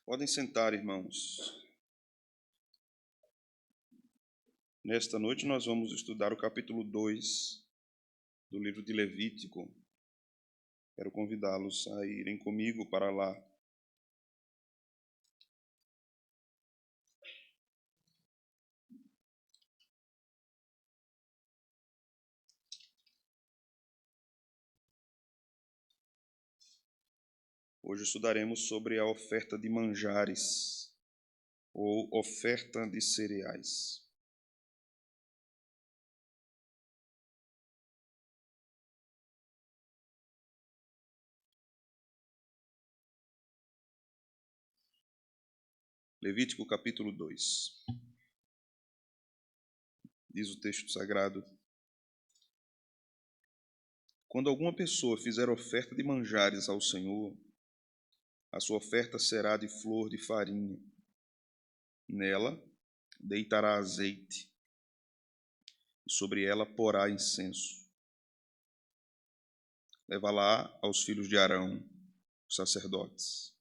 Podem sentar, irmãos. Nesta noite nós vamos estudar o capítulo 2 do livro de Levítico. Quero convidá-los a irem comigo para lá. Hoje estudaremos sobre a oferta de manjares, ou oferta de cereais. Levítico capítulo 2. Diz o texto sagrado: Quando alguma pessoa fizer oferta de manjares ao Senhor, a sua oferta será de flor de farinha. Nela deitará azeite, e sobre ela porá incenso. Leva-la aos filhos de Arão, os sacerdotes,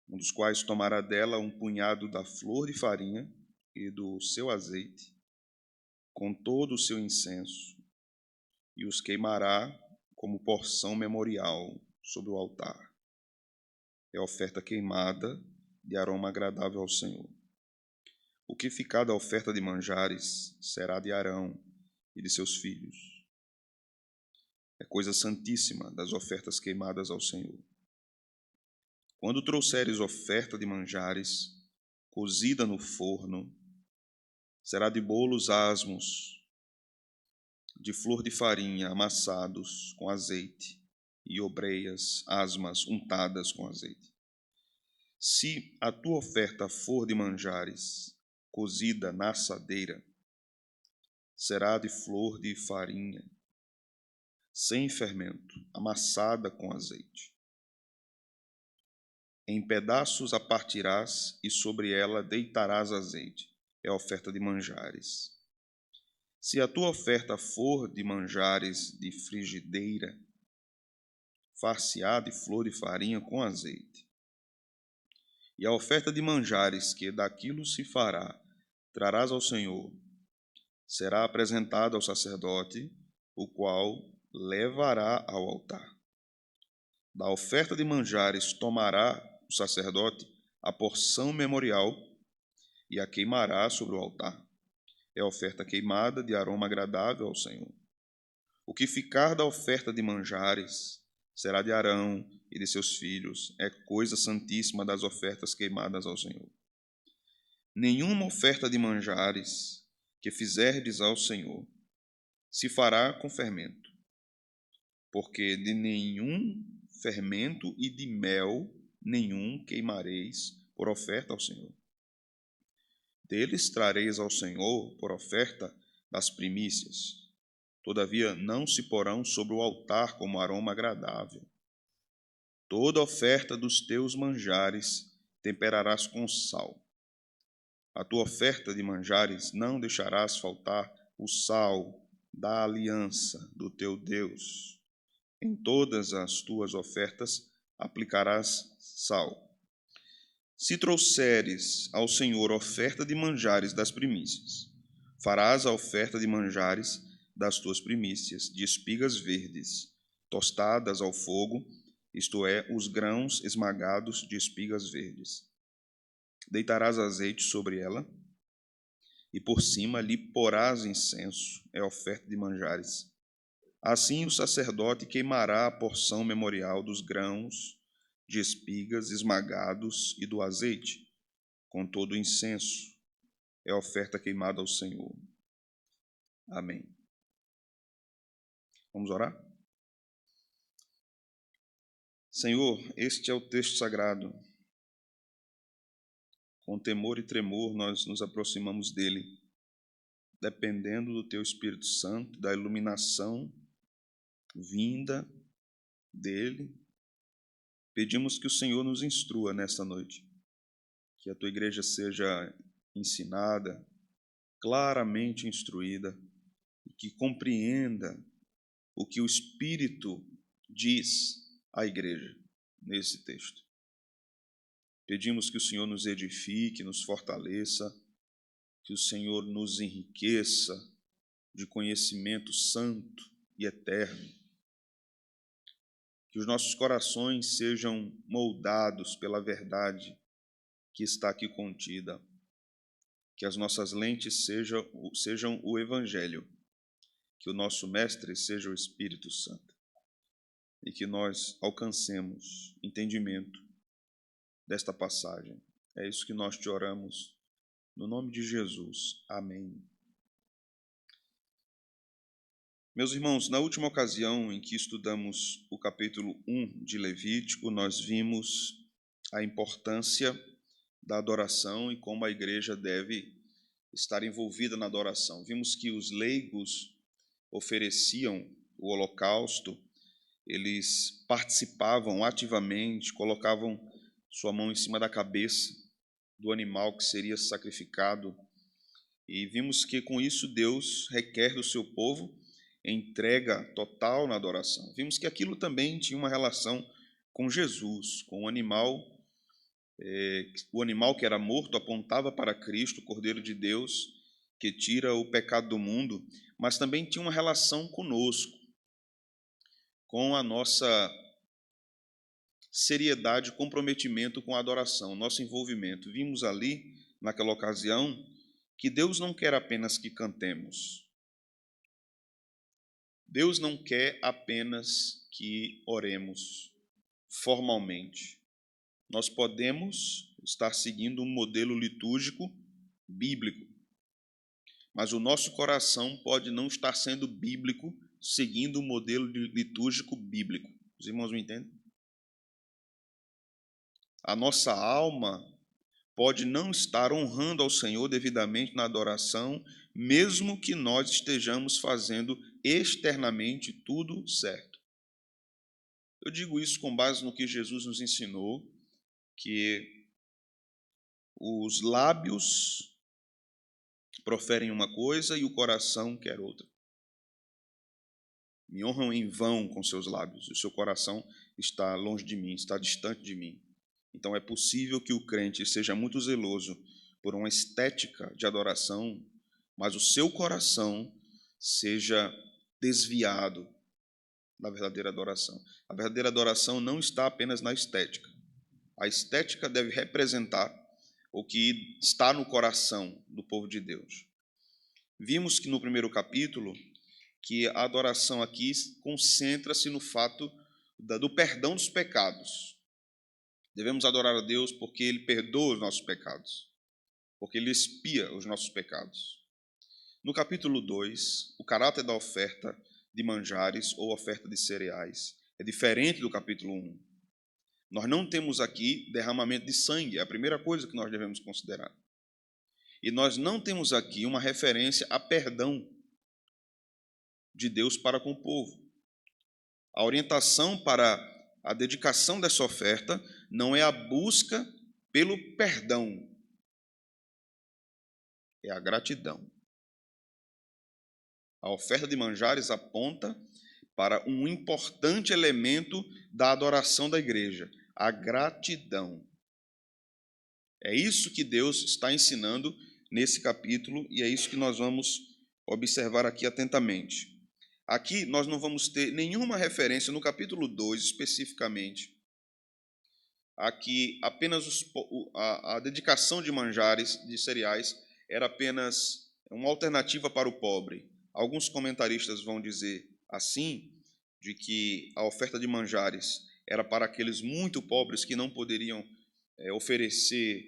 um dos quais tomará dela um punhado da flor de farinha e do seu azeite, com todo o seu incenso, e os queimará como porção memorial sobre o altar. É oferta queimada de aroma agradável ao Senhor. O que ficar da oferta de manjares será de Arão e de seus filhos. É coisa santíssima das ofertas queimadas ao Senhor. Quando trouxeres oferta de manjares, cozida no forno, será de bolos asmos, de flor de farinha amassados com azeite, e obreias asmas untadas com azeite. Se a tua oferta for de manjares, cozida na assadeira, será de flor de farinha, sem fermento, amassada com azeite. Em pedaços a partirás e sobre ela deitarás azeite. É a oferta de manjares. Se a tua oferta for de manjares de frigideira, far-se-á de flor de farinha com azeite. E a oferta de manjares que daquilo se fará, trarás ao Senhor, será apresentada ao sacerdote, o qual levará ao altar. Da oferta de manjares tomará o sacerdote a porção memorial e a queimará sobre o altar. É a oferta queimada de aroma agradável ao Senhor. O que ficar da oferta de manjares será de Arão e de seus filhos. É coisa santíssima das ofertas queimadas ao Senhor. Nenhuma oferta de manjares que fizerdes ao Senhor se fará com fermento, porque de nenhum fermento e de mel nenhum queimareis por oferta ao Senhor. Deles trareis ao Senhor por oferta das primícias. Todavia não se porão sobre o altar como aroma agradável. Toda oferta dos teus manjares temperarás com sal. A tua oferta de manjares não deixarás faltar o sal da aliança do teu Deus. Em todas as tuas ofertas aplicarás sal. Se trouxeres ao Senhor oferta de manjares das primícias, farás a oferta de manjares das tuas primícias, de espigas verdes, tostadas ao fogo, isto é, os grãos esmagados de espigas verdes. Deitarás azeite sobre ela, e por cima lhe porás incenso, é a oferta de manjares. Assim o sacerdote queimará a porção memorial dos grãos de espigas esmagados e do azeite, com todo o incenso. É a oferta queimada ao Senhor. Amém. Vamos orar? Senhor, este é o texto sagrado. Com temor e tremor nós nos aproximamos dele, dependendo do teu Espírito Santo, da iluminação vinda dele. Pedimos que o Senhor nos instrua nesta noite, que a tua igreja seja ensinada, claramente instruída, e que compreenda o que o Espírito diz à igreja nesse texto. Pedimos que o Senhor nos edifique, nos fortaleça, que o Senhor nos enriqueça de conhecimento santo e eterno, que os nossos corações sejam moldados pela verdade que está aqui contida, que as nossas lentes sejam o Evangelho, que o nosso Mestre seja o Espírito Santo e que nós alcancemos entendimento desta passagem. É isso que nós te oramos, no nome de Jesus. Amém. Meus irmãos, na última ocasião em que estudamos o capítulo 1 de Levítico, nós vimos a importância da adoração e como a igreja deve estar envolvida na adoração. Vimos que os leigos ofereciam o holocausto, eles participavam ativamente, colocavam sua mão em cima da cabeça do animal que seria sacrificado, e vimos que com isso Deus requer do seu povo entrega total na adoração. Vimos que aquilo também tinha uma relação com Jesus, com o animal que era morto apontava para Cristo, o Cordeiro de Deus, que tira o pecado do mundo, mas também tinha uma relação conosco, com a nossa seriedade, comprometimento com a adoração, nosso envolvimento. Vimos ali, naquela ocasião, que Deus não quer apenas que cantemos. Deus não quer apenas que oremos formalmente. Nós podemos estar seguindo um modelo litúrgico bíblico, mas o nosso coração pode não estar sendo bíblico, seguindo um modelo litúrgico bíblico. Os irmãos me entendem? A nossa alma pode não estar honrando ao Senhor devidamente na adoração, mesmo que nós estejamos fazendo externamente tudo certo. Eu digo isso com base no que Jesus nos ensinou, que os lábios proferem uma coisa e o coração quer outra. Me honram em vão com seus lábios, e o seu coração está longe de mim, está distante de mim. Então é possível que o crente seja muito zeloso por uma estética de adoração, mas o seu coração seja desviado da verdadeira adoração. A verdadeira adoração não está apenas na estética. A estética deve representar o que está no coração do povo de Deus. Vimos que no primeiro capítulo, que a adoração aqui concentra-se no fato do perdão dos pecados. Devemos adorar a Deus porque Ele perdoa os nossos pecados, porque Ele expia os nossos pecados. No capítulo 2, o caráter da oferta de manjares ou oferta de cereais é diferente do capítulo 1. Nós não temos aqui derramamento de sangue, é a primeira coisa que nós devemos considerar. E nós não temos aqui uma referência a perdão de Deus para com o povo. A orientação para a dedicação dessa oferta não é a busca pelo perdão, é a gratidão. A oferta de manjares aponta para um importante elemento da adoração da igreja, a gratidão. É isso que Deus está ensinando nesse capítulo e é isso que nós vamos observar aqui atentamente. Aqui nós não vamos ter nenhuma referência no capítulo 2 especificamente. Aqui apenas a dedicação de manjares, de cereais, era apenas uma alternativa para o pobre. Alguns comentaristas vão dizer assim, de que a oferta de manjares era para aqueles muito pobres que não poderiam oferecer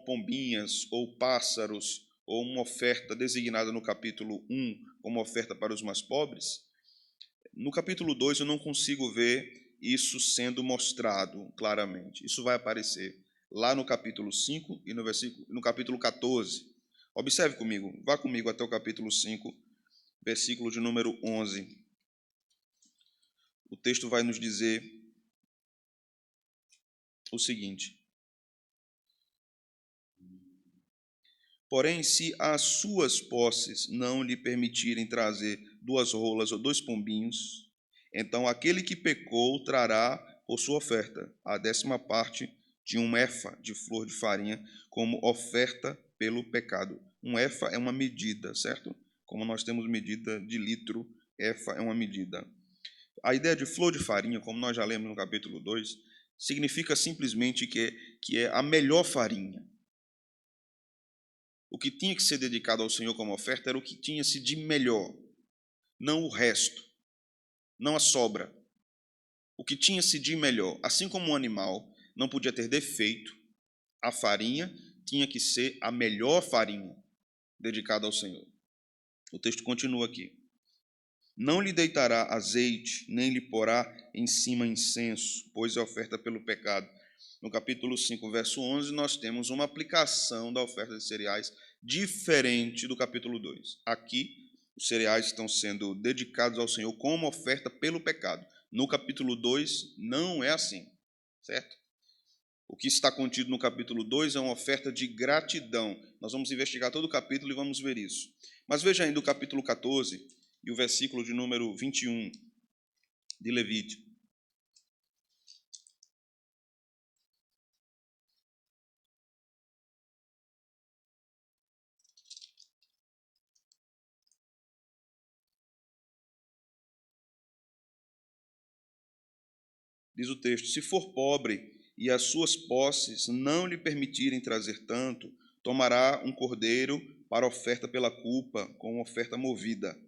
pombinhas ou pássaros, ou uma oferta designada no capítulo 1 como oferta para os mais pobres. No capítulo 2 eu não consigo ver isso sendo mostrado claramente. Isso vai aparecer lá no capítulo 5 e no capítulo 14. Observe comigo, vá comigo até o capítulo 5, versículo de número 11. O texto vai nos dizer o seguinte: porém, se as suas posses não lhe permitirem trazer 2 rolas ou 2 pombinhos, então aquele que pecou trará por sua oferta a 10ª parte de um efa de flor de farinha como oferta pelo pecado. Um efa é uma medida, certo? Como nós temos medida de litro, efa é uma medida. A ideia de flor de farinha, como nós já lemos no capítulo 2, significa simplesmente que é a melhor farinha. O que tinha que ser dedicado ao Senhor como oferta era o que tinha-se de melhor, não o resto, não a sobra. O que tinha-se de melhor. Assim como um animal não podia ter defeito, a farinha tinha que ser a melhor farinha dedicada ao Senhor. O texto continua aqui. Não lhe deitará azeite, nem lhe porá em cima incenso, pois é oferta pelo pecado. No capítulo 5, verso 11, nós temos uma aplicação da oferta de cereais diferente do capítulo 2. Aqui, os cereais estão sendo dedicados ao Senhor como oferta pelo pecado. No capítulo 2, não é assim, certo? O que está contido no capítulo 2 é uma oferta de gratidão. Nós vamos investigar todo o capítulo e vamos ver isso. Mas veja ainda o capítulo 14 e o versículo de número 21 de Levítico. Diz o texto: se for pobre e as suas posses não lhe permitirem trazer tanto, tomará um cordeiro para oferta pela culpa, com oferta movida,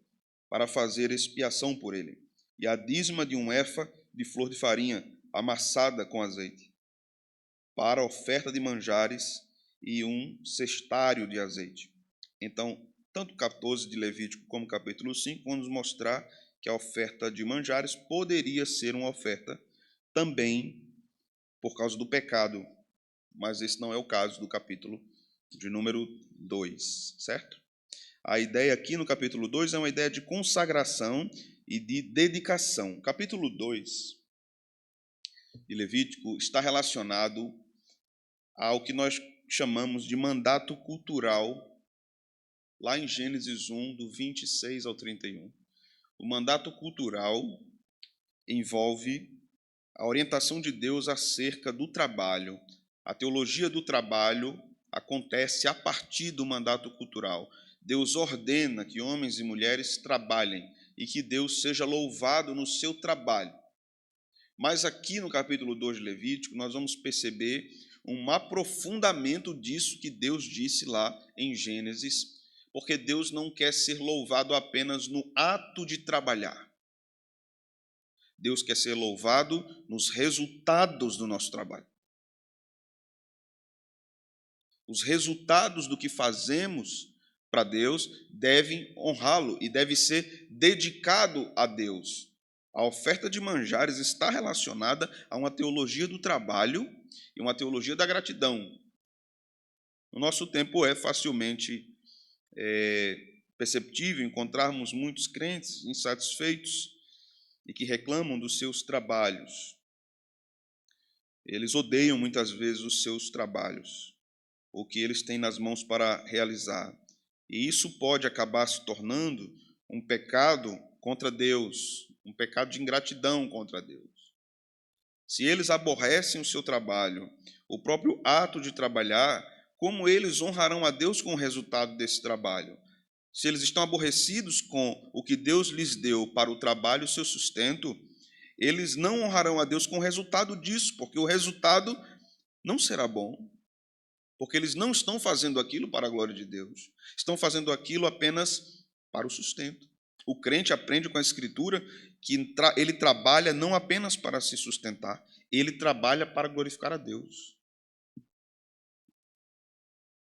para fazer expiação por ele, e a dízima de um efa de flor de farinha amassada com azeite, para oferta de manjares, e um cestário de azeite. Então, tanto o 14 de Levítico como o capítulo 5 vão nos mostrar que a oferta de manjares poderia ser uma oferta também por causa do pecado, mas esse não é o caso do capítulo de número 2, certo? A ideia aqui no capítulo 2 é uma ideia de consagração e de dedicação. O capítulo 2 de Levítico está relacionado ao que nós chamamos de mandato cultural, lá em Gênesis 1, do 26 ao 31. O mandato cultural envolve a orientação de Deus acerca do trabalho. A teologia do trabalho acontece a partir do mandato cultural. Deus ordena que homens e mulheres trabalhem e que Deus seja louvado no seu trabalho. Mas aqui no capítulo 2 de Levítico, nós vamos perceber um aprofundamento disso que Deus disse lá em Gênesis, porque Deus não quer ser louvado apenas no ato de trabalhar. Deus quer ser louvado nos resultados do nosso trabalho. Os resultados do que fazemos para Deus devem honrá-lo e deve ser dedicado a Deus. A oferta de manjares está relacionada a uma teologia do trabalho e uma teologia da gratidão. No nosso tempo é facilmente perceptível encontrarmos muitos crentes insatisfeitos e que reclamam dos seus trabalhos. Eles odeiam muitas vezes os seus trabalhos, o que eles têm nas mãos para realizar. E isso pode acabar se tornando um pecado contra Deus, um pecado de ingratidão contra Deus. Se eles aborrecem o seu trabalho, o próprio ato de trabalhar, como eles honrarão a Deus com o resultado desse trabalho? Se eles estão aborrecidos com o que Deus lhes deu para o trabalho, o seu sustento, eles não honrarão a Deus com o resultado disso, porque o resultado não será bom. Porque eles não estão fazendo aquilo para a glória de Deus, estão fazendo aquilo apenas para o sustento. O crente aprende com a Escritura que ele trabalha não apenas para se sustentar, ele trabalha para glorificar a Deus.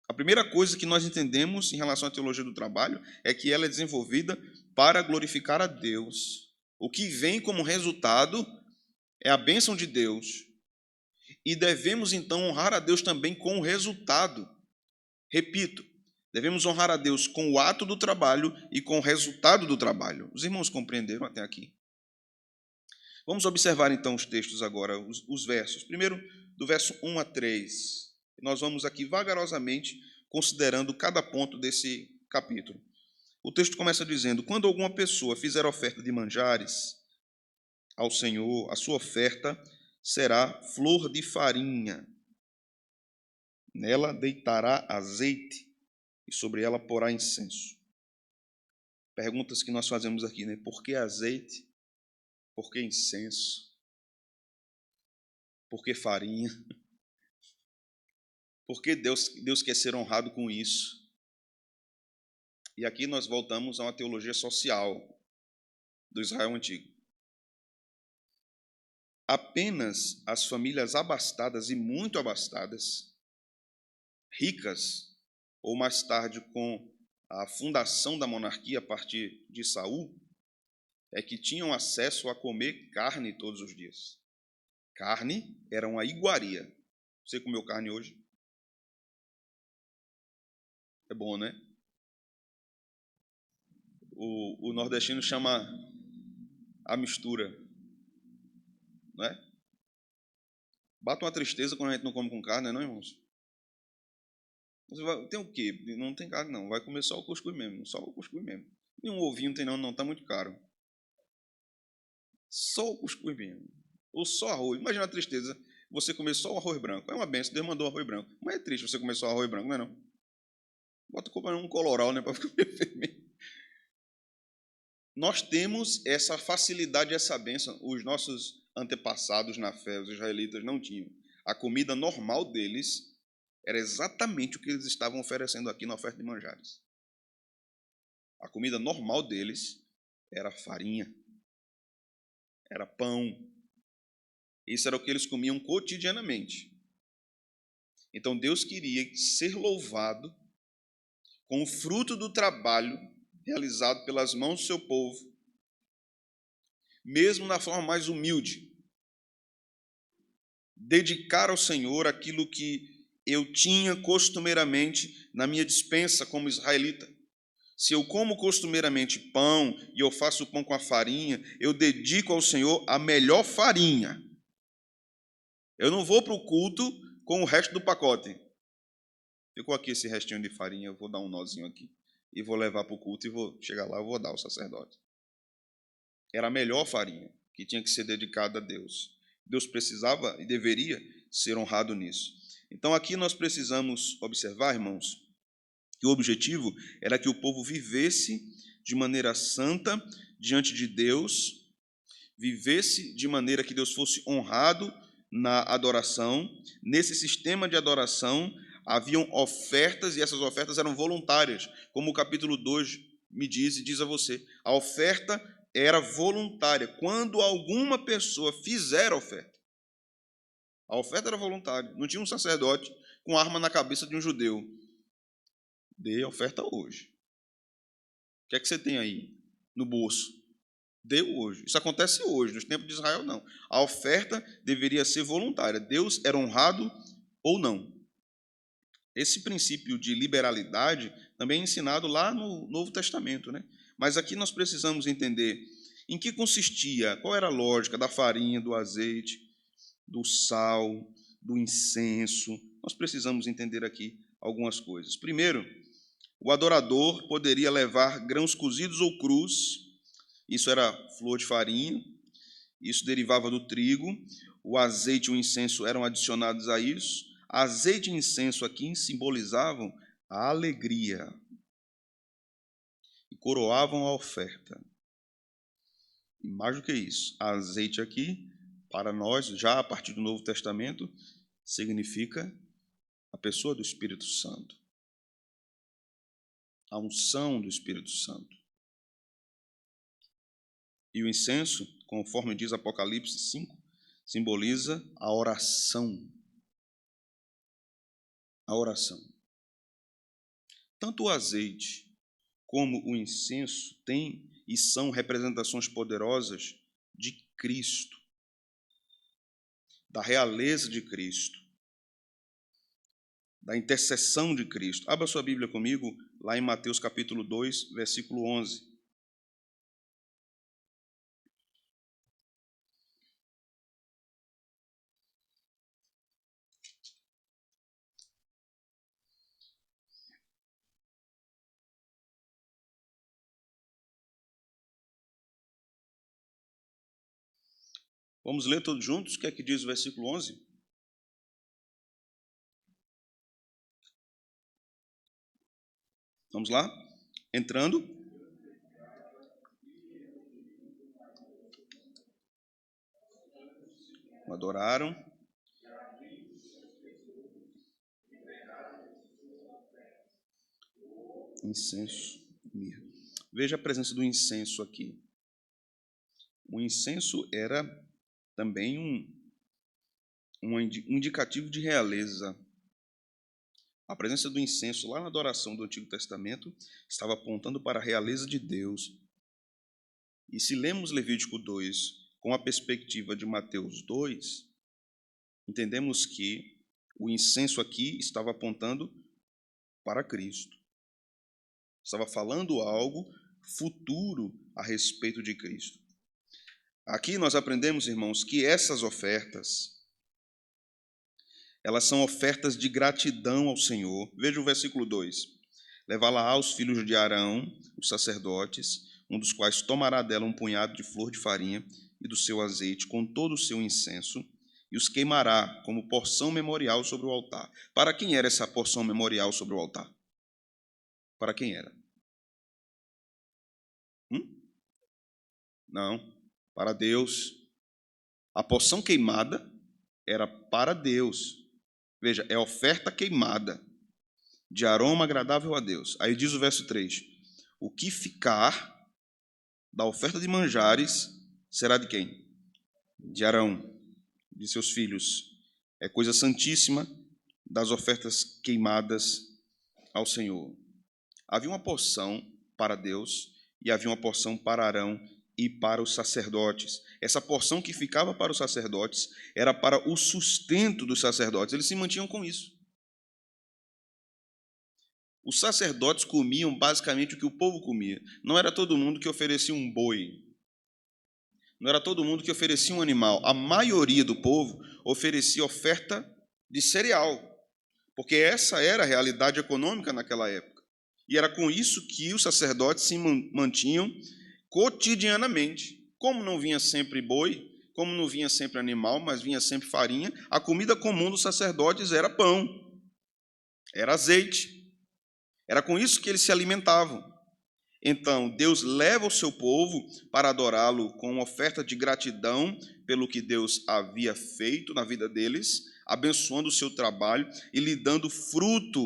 A primeira coisa que nós entendemos em relação à teologia do trabalho é que ela é desenvolvida para glorificar a Deus. O que vem como resultado é a bênção de Deus. E devemos então honrar a Deus também com o resultado. Repito, devemos honrar a Deus com o ato do trabalho e com o resultado do trabalho. Os irmãos compreenderam até aqui? Vamos observar então os textos agora, os versos. Primeiro, do verso 1 a 3. Nós vamos aqui vagarosamente considerando cada ponto desse capítulo. O texto começa dizendo: quando alguma pessoa fizer oferta de manjares ao Senhor, a sua oferta será flor de farinha. Nela deitará azeite e sobre ela porá incenso. Perguntas que nós fazemos aqui, né? Por que azeite? Por que incenso? Por que farinha? Por que Deus quer ser honrado com isso? E aqui nós voltamos a uma teologia social do Israel antigo. Apenas as famílias abastadas e muito abastadas, ricas, ou mais tarde com a fundação da monarquia a partir de Saul, é que tinham acesso a comer carne todos os dias. Carne era uma iguaria. Você comeu carne hoje? É bom, né? O nordestino chama a mistura, não é? Bate uma tristeza quando a gente não come com carne, não, irmãos? Tem o quê? Não tem carne, não. Vai comer só o cuscuz mesmo. Só o cuscuz mesmo. Nenhum ovinho tem, não. Não, está muito caro. Só o cuscuz mesmo. Ou só arroz. Imagina a tristeza. Você comer só o arroz branco. É uma benção. Deus mandou arroz branco. Mas é triste você comer só arroz branco, não é não? Bota um coloral, né? Para ficar vermelho. Nós temos essa facilidade, essa bênção. Os nossos antepassados na fé, os israelitas, não tinham. A comida normal deles era exatamente o que eles estavam oferecendo aqui na oferta de manjares. A comida normal deles era farinha, era pão. Isso era o que eles comiam cotidianamente. Então Deus queria ser louvado com o fruto do trabalho realizado pelas mãos do seu povo, mesmo na forma mais humilde. Dedicar ao Senhor aquilo que eu tinha costumeiramente na minha despensa como israelita. Se eu como costumeiramente pão e eu faço pão com a farinha, eu dedico ao Senhor a melhor farinha. Eu não vou para o culto com o resto do pacote. Ficou aqui esse restinho de farinha, eu vou dar um nozinho aqui. E vou levar para o culto e vou chegar lá, eu vou dar ao sacerdote. Era a melhor farinha que tinha que ser dedicada a Deus. Deus precisava e deveria ser honrado nisso. Então aqui nós precisamos observar, irmãos, que o objetivo era que o povo vivesse de maneira santa diante de Deus, vivesse de maneira que Deus fosse honrado na adoração. Nesse sistema de adoração haviam ofertas e essas ofertas eram voluntárias, como o capítulo 2 me diz e diz a você. A oferta era voluntária, quando alguma pessoa fizer a oferta. A oferta era voluntária, não tinha um sacerdote com arma na cabeça de um judeu. Dê a oferta hoje. O que é que você tem aí no bolso? Dê hoje. Isso acontece hoje, nos tempos de Israel não. A oferta deveria ser voluntária. Deus era honrado ou não. Esse princípio de liberalidade também é ensinado lá no Novo Testamento, né? Mas aqui nós precisamos entender em que consistia, qual era a lógica da farinha, do azeite, do sal, do incenso. Nós precisamos entender aqui algumas coisas. Primeiro, o adorador poderia levar grãos cozidos ou crus, isso era flor de farinha, isso derivava do trigo, o azeite e o incenso eram adicionados a isso. Azeite e incenso aqui simbolizavam a alegria e coroavam a oferta. E mais do que isso, azeite aqui, para nós, já a partir do Novo Testamento, significa a pessoa do Espírito Santo, a unção do Espírito Santo. E o incenso, conforme diz Apocalipse 5, simboliza a oração. A oração. Tanto o azeite como o incenso têm e são representações poderosas de Cristo, da realeza de Cristo, da intercessão de Cristo. Abra sua Bíblia comigo, lá em Mateus capítulo 2, versículo 11. Vamos ler todos juntos? O que é que diz o versículo 11? Vamos lá? Entrando. Adoraram. Incenso, mirra. Veja a presença do incenso aqui. O incenso era também um indicativo de realeza. A presença do incenso lá na adoração do Antigo Testamento estava apontando para a realeza de Deus. E se lemos Levítico 2 com a perspectiva de Mateus 2, entendemos que o incenso aqui estava apontando para Cristo. Estava falando algo futuro a respeito de Cristo. Aqui nós aprendemos, irmãos, que essas ofertas, elas são ofertas de gratidão ao Senhor. Veja o versículo 2. Levá-la aos filhos de Arão, os sacerdotes, um dos quais tomará dela um punhado de flor de farinha e do seu azeite, com todo o seu incenso, e os queimará como porção memorial sobre o altar. Para quem era essa porção memorial sobre o altar? Para quem era? Não, para Deus. A porção queimada era para Deus. Veja, é oferta queimada, de aroma agradável a Deus. Aí diz o verso 3: o que ficar da oferta de manjares será de quem? De Arão, de seus filhos. É coisa santíssima das ofertas queimadas ao Senhor. Havia uma porção para Deus e havia uma porção para Arão e para os sacerdotes. Essa porção que ficava para os sacerdotes era para o sustento dos sacerdotes. Eles se mantinham com isso. Os sacerdotes comiam basicamente o que o povo comia. Não era todo mundo que oferecia um boi. Não era todo mundo que oferecia um animal. A maioria do povo oferecia oferta de cereal, porque essa era a realidade econômica naquela época. E era com isso que os sacerdotes se mantinham cotidianamente. Como não vinha sempre boi, como não vinha sempre animal, mas vinha sempre farinha, a comida comum dos sacerdotes era pão, era azeite. Era com isso que eles se alimentavam. Então, Deus leva o seu povo para adorá-lo com uma oferta de gratidão pelo que Deus havia feito na vida deles, abençoando o seu trabalho e lhe dando fruto,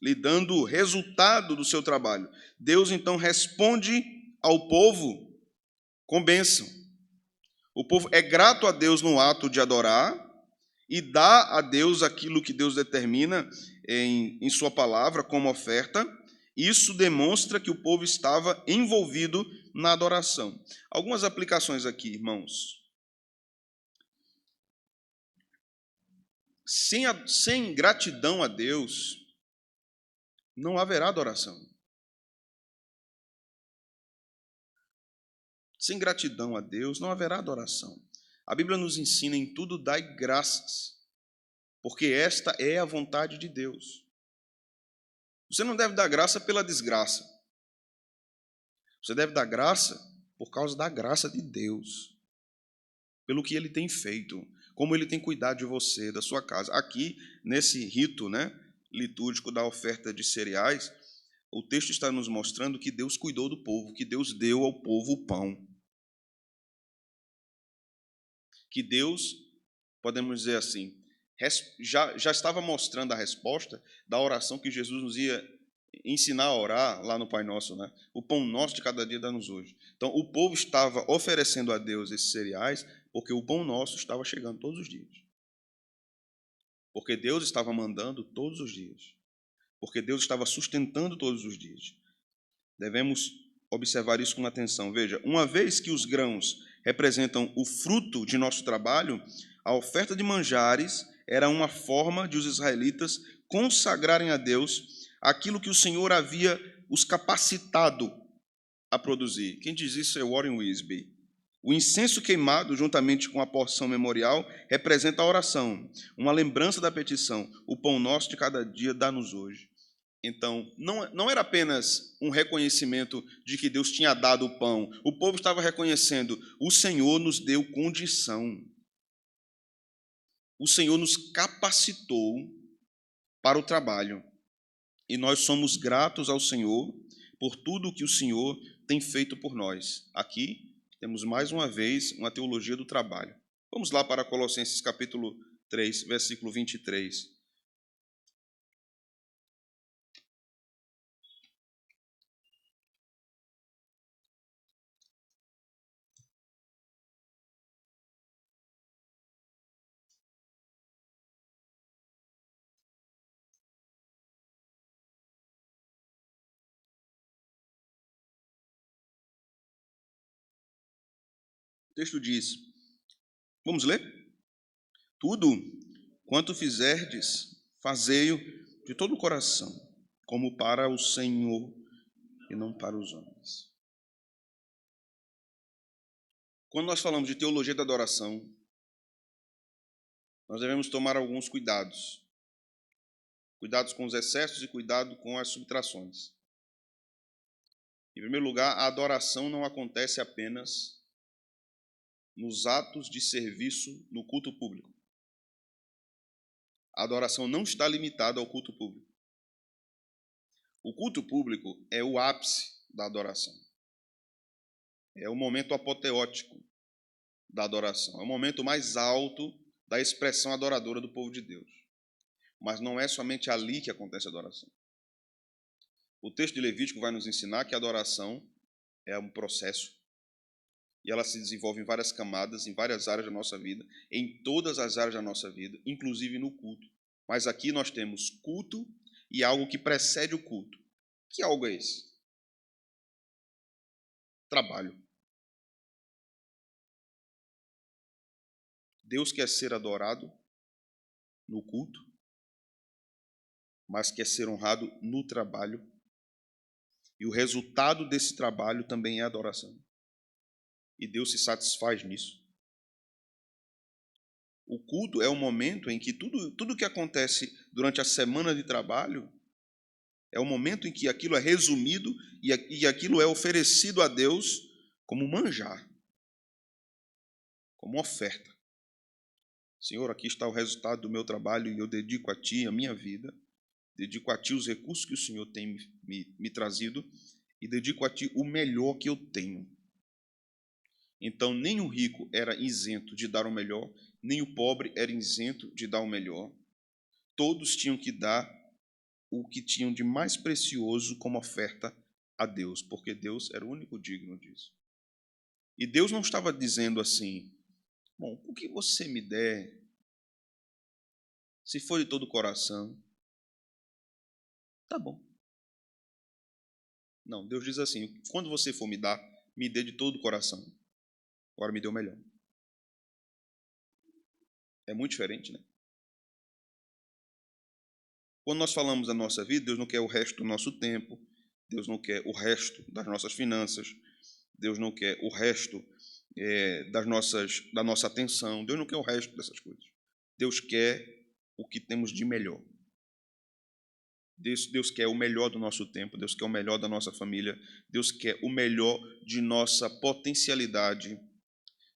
lhe dando resultado do seu trabalho. Deus, então, responde ao povo com bênção. O povo é grato a Deus no ato de adorar e dá a Deus aquilo que Deus determina em sua palavra como oferta. Isso demonstra que o povo estava envolvido na adoração. Algumas aplicações aqui, irmãos. Sem gratidão a Deus, não haverá adoração. Sem gratidão a Deus, não haverá adoração. A Bíblia nos ensina em tudo dai graças, porque esta é a vontade de Deus. Você não deve dar graça pela desgraça. Você deve dar graça por causa da graça de Deus, pelo que Ele tem feito, como Ele tem cuidado de você, da sua casa. Aqui, nesse rito, litúrgico da oferta de cereais, o texto está nos mostrando que Deus cuidou do povo, que Deus deu ao povo o pão. Que Deus, podemos dizer assim, já estava mostrando a resposta da oração que Jesus nos ia ensinar a orar lá no Pai Nosso, O pão nosso de cada dia dá-nos hoje. Então, o povo estava oferecendo a Deus esses cereais porque o pão nosso estava chegando todos os dias. Porque Deus estava mandando todos os dias. Porque Deus estava sustentando todos os dias. Devemos observar isso com atenção. Veja, uma vez que os grãos representam o fruto de nosso trabalho, a oferta de manjares era uma forma de os israelitas consagrarem a Deus aquilo que o Senhor havia os capacitado a produzir. Quem diz isso é Warren Wiersbe. O incenso queimado, juntamente com a porção memorial, representa a oração, uma lembrança da petição. O pão nosso de cada dia dá-nos hoje. Então, não era apenas um reconhecimento de que Deus tinha dado o pão. O povo estava reconhecendo, o Senhor nos deu condição. O Senhor nos capacitou para o trabalho. e nós somos gratos ao Senhor por tudo o que o Senhor tem feito por nós. Aqui temos mais uma vez uma teologia do trabalho. Vamos lá para Colossenses capítulo 3, versículo 23. O texto diz, vamos ler? Tudo quanto fizerdes, fazei-o de todo o coração, como para o Senhor e não para os homens. Quando nós falamos de teologia da adoração, nós devemos tomar alguns cuidados. Cuidados com os excessos e cuidado com as subtrações. Em primeiro lugar, a adoração não acontece apenas nos atos de serviço no culto público. A adoração não está limitada ao culto público. O culto público é o ápice da adoração. É o momento apoteótico da adoração. É o momento mais alto da expressão adoradora do povo de Deus. Mas não é somente ali que acontece a adoração. O texto de Levítico vai nos ensinar que a adoração é um processo e ela se desenvolve em várias camadas, em várias áreas da nossa vida, em todas as áreas da nossa vida, inclusive no culto. Mas aqui nós temos culto e algo que precede o culto. Que algo é esse? Trabalho. Deus quer ser adorado no culto, mas quer ser honrado no trabalho. E o resultado desse trabalho também é adoração. E Deus se satisfaz nisso. O culto é o momento em que tudo que acontece durante a semana de trabalho é o momento em que aquilo é resumido e aquilo é oferecido a Deus como manjar, como oferta. Senhor, aqui está o resultado do meu trabalho e eu dedico a Ti a minha vida, dedico a Ti os recursos que o Senhor tem me trazido e dedico a Ti o melhor que eu tenho. Então, nem o rico era isento de dar o melhor, nem o pobre era isento de dar o melhor. Todos tinham que dar o que tinham de mais precioso como oferta a Deus, porque Deus era o único digno disso. E Deus não estava dizendo assim, bom, o que você me der, se for de todo o coração, tá bom. Não, Deus diz assim, quando você for me dar, me dê de todo o coração. Agora me dê o melhor. É muito diferente, né? Quando nós falamos da nossa vida, Deus não quer o resto do nosso tempo, Deus não quer o resto das nossas finanças, Deus não quer o resto da nossa atenção, Deus não quer o resto dessas coisas. Deus quer o que temos de melhor. Deus quer o melhor do nosso tempo, Deus quer o melhor da nossa família, Deus quer o melhor de nossa potencialidade,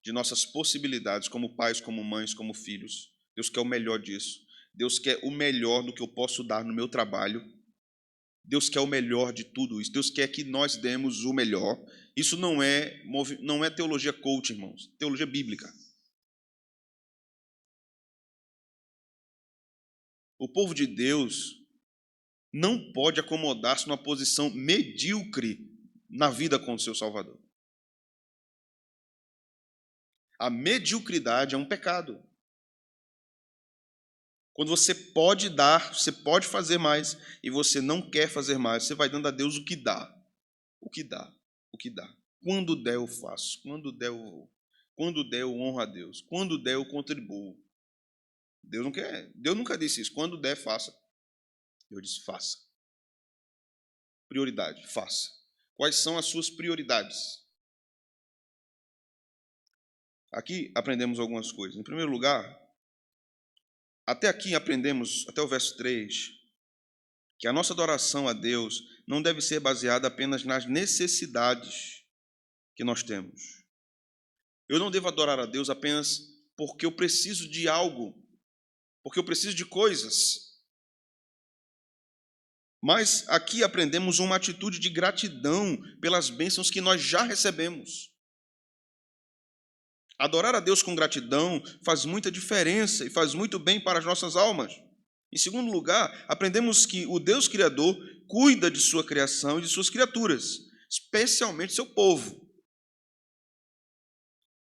de nossas possibilidades como pais, como mães, como filhos. Deus quer o melhor disso. Deus quer o melhor do que eu posso dar no meu trabalho. Deus quer o melhor de tudo isso. Deus quer que nós demos o melhor. Isso não é teologia coach, irmãos. Teologia bíblica. O povo de Deus não pode acomodar-se numa posição medíocre na vida com o seu Salvador. A mediocridade é um pecado. Quando você pode dar, você pode fazer mais e você não quer fazer mais, você vai dando a Deus o que dá. O que dá, o que dá. Quando der eu faço, quando der eu vou. Quando der eu honro a Deus, quando der eu contribuo. Deus nunca disse isso. Quando der, faça. Eu disse, faça. Prioridade, faça. Quais são as suas prioridades? Aqui aprendemos algumas coisas. Em primeiro lugar, até aqui aprendemos, até o verso 3, que a nossa adoração a Deus não deve ser baseada apenas nas necessidades que nós temos. Eu não devo adorar a Deus apenas porque eu preciso de algo, porque eu preciso de coisas. Mas aqui aprendemos uma atitude de gratidão pelas bênçãos que nós já recebemos. Adorar a Deus com gratidão faz muita diferença e faz muito bem para as nossas almas. Em segundo lugar, aprendemos que o Deus Criador cuida de sua criação e de suas criaturas, especialmente seu povo.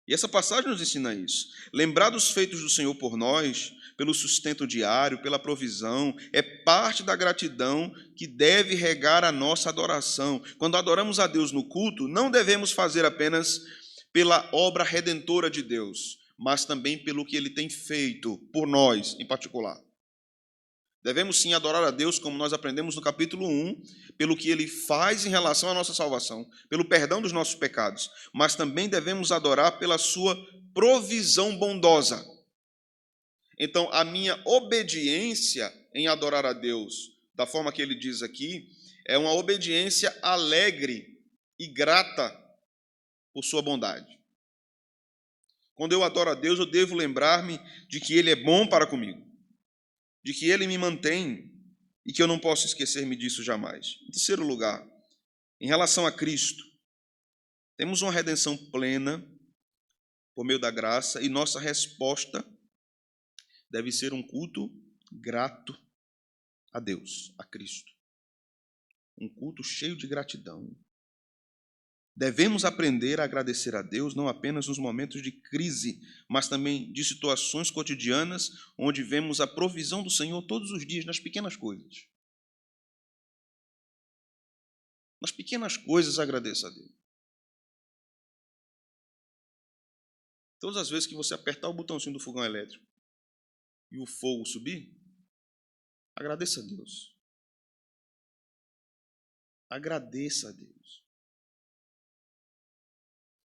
E essa passagem nos ensina isso. Lembrar dos feitos do Senhor por nós, pelo sustento diário, pela provisão, é parte da gratidão que deve regar a nossa adoração. Quando adoramos a Deus no culto, não devemos fazer apenas pela obra redentora de Deus, mas também pelo que Ele tem feito por nós, em particular. Devemos sim adorar a Deus, como nós aprendemos no capítulo 1, pelo que Ele faz em relação à nossa salvação, pelo perdão dos nossos pecados, mas também devemos adorar pela sua provisão bondosa. Então, a minha obediência em adorar a Deus, da forma que Ele diz aqui, é uma obediência alegre e grata por sua bondade. Quando eu adoro a Deus, eu devo lembrar-me de que Ele é bom para comigo, de que Ele me mantém e que eu não posso esquecer-me disso jamais. Em terceiro lugar, em relação a Cristo, temos uma redenção plena por meio da graça e nossa resposta deve ser um culto grato a Deus, a Cristo. Um culto cheio de gratidão. Devemos aprender a agradecer a Deus não apenas nos momentos de crise, mas também de situações cotidianas onde vemos a provisão do Senhor todos os dias, nas pequenas coisas. Nas pequenas coisas agradeça a Deus. Todas as vezes que você apertar o botãozinho do fogão elétrico e o fogo subir, agradeça a Deus. Agradeça a Deus.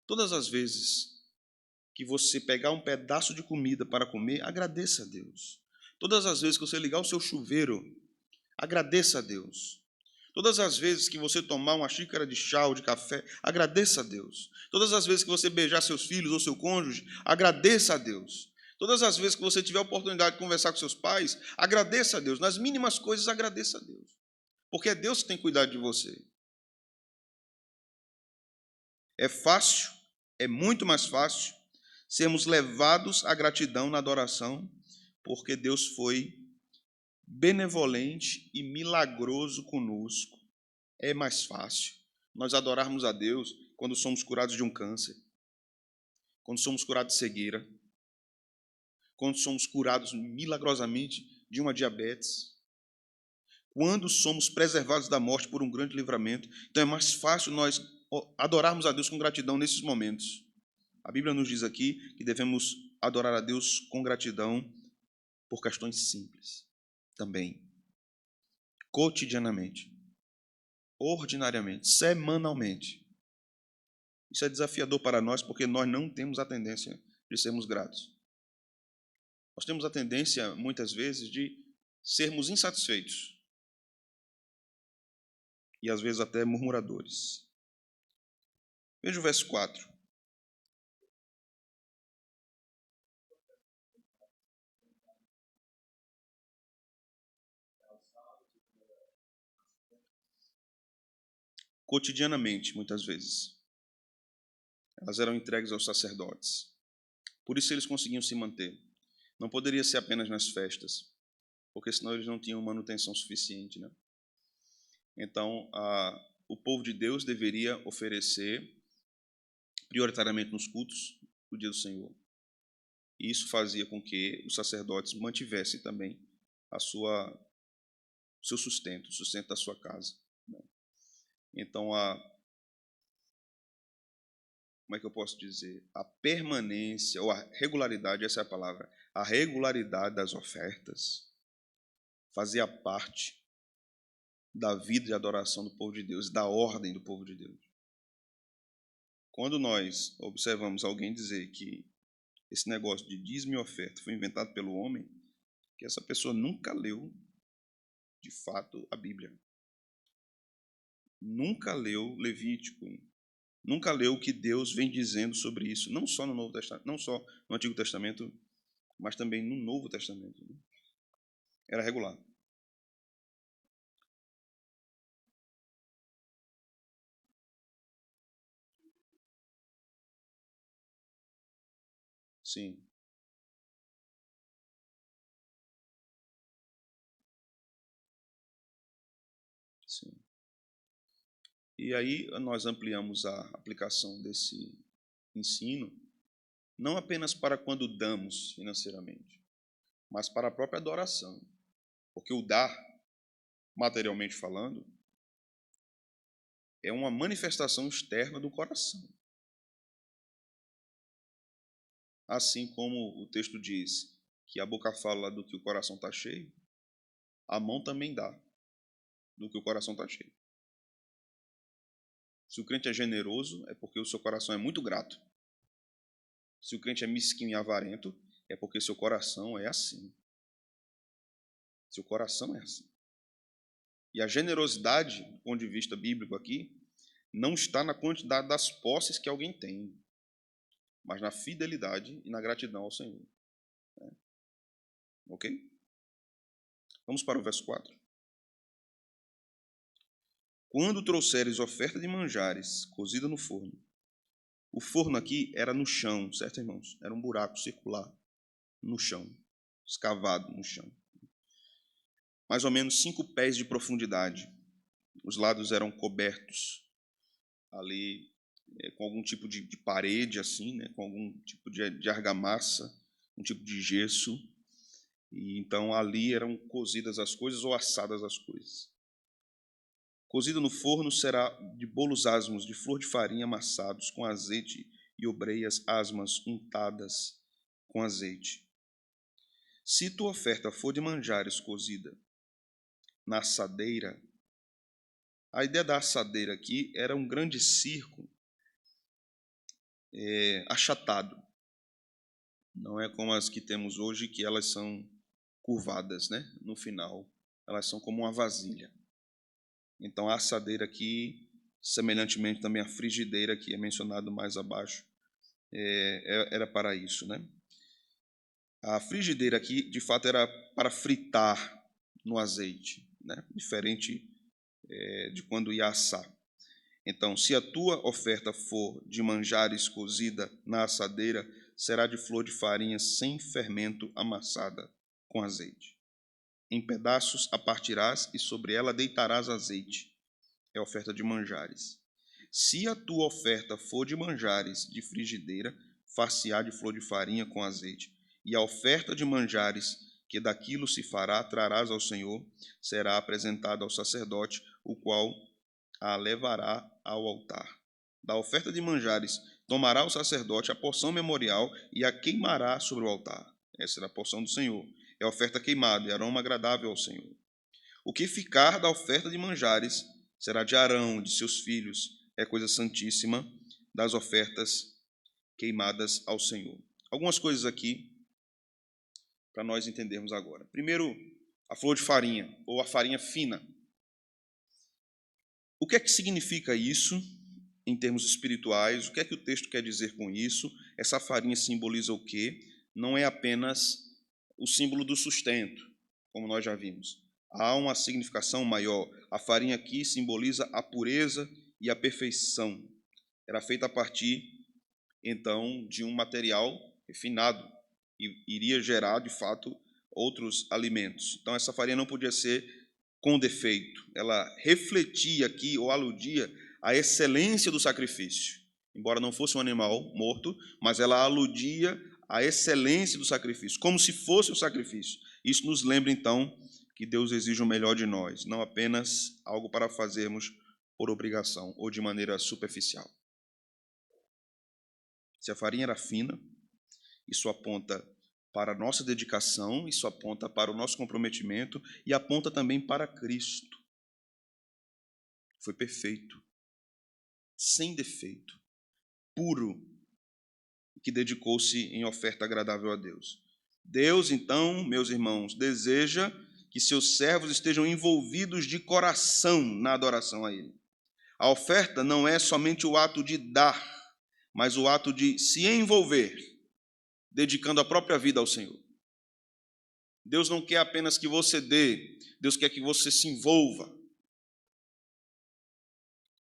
Todas as vezes que você pegar um pedaço de comida para comer, agradeça a Deus. Todas as vezes que você ligar o seu chuveiro, agradeça a Deus. Todas as vezes que você tomar uma xícara de chá ou de café, agradeça a Deus. Todas as vezes que você beijar seus filhos ou seu cônjuge, agradeça a Deus. Todas as vezes que você tiver a oportunidade de conversar com seus pais, agradeça a Deus. Nas mínimas coisas, agradeça a Deus. Porque é Deus que tem cuidado de você. É fácil, é muito mais fácil sermos levados à gratidão na adoração, porque Deus foi benevolente e milagroso conosco. É mais fácil nós adorarmos a Deus quando somos curados de um câncer, quando somos curados de cegueira, quando somos curados milagrosamente de uma diabetes, quando somos preservados da morte por um grande livramento. Então é mais fácil nós adorarmos a Deus com gratidão nesses momentos. A Bíblia nos diz aqui que devemos adorar a Deus com gratidão por questões simples também, cotidianamente, ordinariamente, semanalmente. Isso é desafiador para nós porque nós não temos a tendência de sermos gratos. Nós temos a tendência, muitas vezes, de sermos insatisfeitos e às vezes até murmuradores. Veja o verso 4. Cotidianamente, muitas vezes, elas eram entregues aos sacerdotes. Por isso eles conseguiam se manter. Não poderia ser apenas nas festas, porque senão eles não tinham manutenção suficiente, né? Então, o povo de Deus deveria oferecer prioritariamente nos cultos do dia do Senhor. E isso fazia com que os sacerdotes mantivessem também o seu sustento, o sustento da sua casa. Então, como é que eu posso dizer? A permanência, ou a regularidade, essa é a palavra, a regularidade das ofertas fazia parte da vida de adoração do povo de Deus, da ordem do povo de Deus. Quando nós observamos alguém dizer que esse negócio de dízimo e oferta foi inventado pelo homem, que essa pessoa nunca leu, de fato, a Bíblia. Nunca leu Levítico, nunca leu o que Deus vem dizendo sobre isso, não só no Novo Testamento, não só no Antigo Testamento, mas também no Novo Testamento. Era regular. Sim. Sim. E aí nós ampliamos a aplicação desse ensino, não apenas para quando damos financeiramente, mas para a própria adoração. Porque o dar, materialmente falando, é uma manifestação externa do coração. Assim como o texto diz que a boca fala do que o coração está cheio, a mão também dá do que o coração está cheio. Se o crente é generoso, é porque o seu coração é muito grato. Se o crente é mesquinho e avarento, é porque seu coração é assim. Seu coração é assim. E a generosidade, do ponto de vista bíblico aqui, não está na quantidade das posses que alguém tem, mas na fidelidade e na gratidão ao Senhor. Ok? Vamos para o verso 4. Quando trouxeres oferta de manjares cozida no forno. O forno aqui era no chão, certo, irmãos? Era um buraco circular no chão, escavado no chão. Mais ou menos 5 pés de profundidade. Os lados eram cobertos ali com algum tipo de parede, assim, né? Com algum tipo de argamassa, um tipo de gesso. E então ali eram cozidas as coisas ou assadas as coisas. Cozida no forno será de bolos asmos de flor de farinha amassados com azeite e obreias asmas untadas com azeite. Se tua oferta for de manjares cozida na assadeira, a ideia da assadeira aqui era um grande circo achatado. Não é como as que temos hoje, que elas são curvadas, né? No final, elas são como uma vasilha. Então, a assadeira aqui, semelhantemente também a frigideira, que é mencionado mais abaixo, era para isso, né? A frigideira aqui, de fato, era para fritar no azeite, né? Diferente de quando ia assar. Então, se a tua oferta for de manjares cozida na assadeira, será de flor de farinha sem fermento amassada com azeite. Em pedaços a partirás e sobre ela deitarás azeite. É a oferta de manjares. Se a tua oferta for de manjares de frigideira, far-se-á de flor de farinha com azeite. E a oferta de manjares que daquilo se fará, trarás ao Senhor, será apresentada ao sacerdote, o qual a levará ao altar. Da oferta de manjares, tomará o sacerdote a porção memorial e a queimará sobre o altar. Essa era a porção do Senhor. É a oferta queimada, é aroma agradável ao Senhor. O que ficar da oferta de manjares será de Arão, de seus filhos, é coisa santíssima das ofertas queimadas ao Senhor. Algumas coisas aqui para nós entendermos agora. Primeiro, a flor de farinha, ou a farinha fina. O que é que significa isso em termos espirituais? O que é que o texto quer dizer com isso? Essa farinha simboliza o quê? Não é apenas o símbolo do sustento, como nós já vimos. Há uma significação maior. A farinha aqui simboliza a pureza e a perfeição. Era feita a partir, então, de um material refinado e iria gerar, de fato, outros alimentos. Então, essa farinha não podia ser com defeito. Ela refletia aqui, ou aludia, à excelência do sacrifício. Embora não fosse um animal morto, mas ela aludia à excelência do sacrifício, como se fosse o sacrifício. Isso nos lembra, então, que Deus exige o melhor de nós, não apenas algo para fazermos por obrigação ou de maneira superficial. Se a farinha era fina, isso aponta para a nossa dedicação, isso aponta para o nosso comprometimento e aponta também para Cristo. Foi perfeito, sem defeito, puro, que dedicou-se em oferta agradável a Deus. Deus, então, meus irmãos, deseja que seus servos estejam envolvidos de coração na adoração a Ele. A oferta não é somente o ato de dar, mas o ato de se envolver, dedicando a própria vida ao Senhor. Deus não quer apenas que você dê, Deus quer que você se envolva.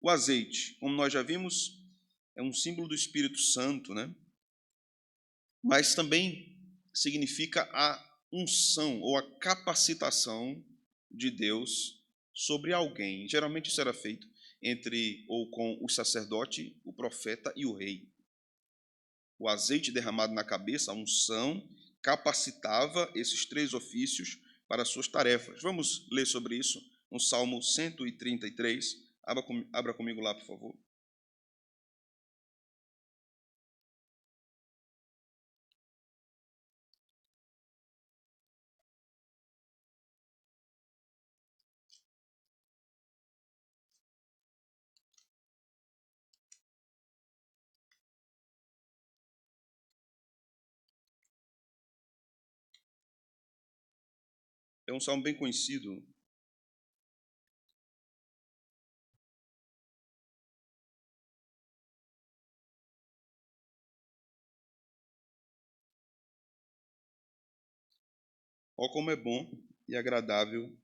O azeite, como nós já vimos, é um símbolo do Espírito Santo, né? mas também significa a unção ou a capacitação de Deus sobre alguém. Geralmente isso era feito entre ou com o sacerdote, o profeta e o rei. O azeite derramado na cabeça, a unção, capacitava esses três ofícios para as suas tarefas. Vamos ler sobre isso no Salmo 133. Abra comigo lá, por favor. É um salmo bem conhecido. Ó, como é bom e agradável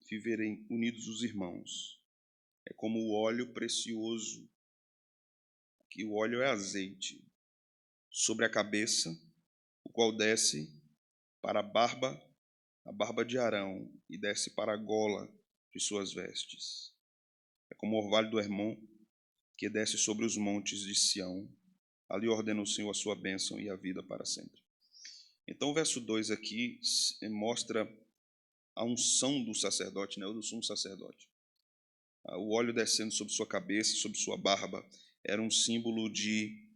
viverem unidos os irmãos. É como o óleo precioso, que o óleo é azeite, sobre a cabeça, o qual desce para a barba de Arão, e desce para a gola de suas vestes. É como o orvalho do Hermon, que desce sobre os montes de Sião. Ali ordena o Senhor a sua bênção e a vida para sempre. Então o verso 2 aqui mostra a unção do sacerdote, né, ou do sumo sacerdote. O óleo descendo sobre sua cabeça, sobre sua barba, era um símbolo de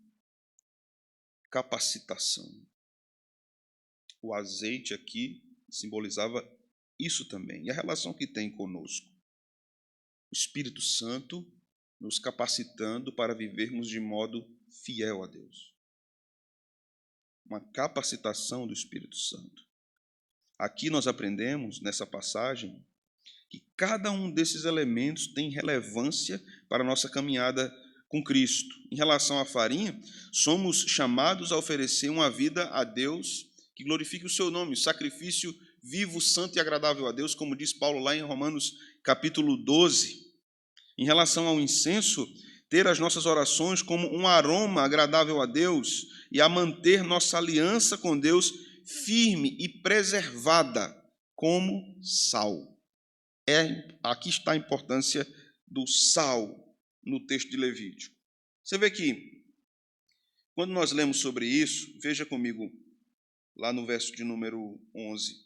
capacitação. O azeite aqui simbolizava isso também, e a relação que tem conosco. O Espírito Santo nos capacitando para vivermos de modo fiel a Deus. Uma capacitação do Espírito Santo. Aqui nós aprendemos, nessa passagem, que cada um desses elementos tem relevância para a nossa caminhada com Cristo. Em relação à farinha, somos chamados a oferecer uma vida a Deus que glorifique o seu nome, sacrifício vivo, santo e agradável a Deus, como diz Paulo lá em Romanos capítulo 12. Em relação ao incenso, ter as nossas orações como um aroma agradável a Deus e a manter nossa aliança com Deus firme e preservada como sal. Aqui está a importância do sal no texto de Levítico. Você vê que, quando nós lemos sobre isso, veja comigo lá no verso de número 11.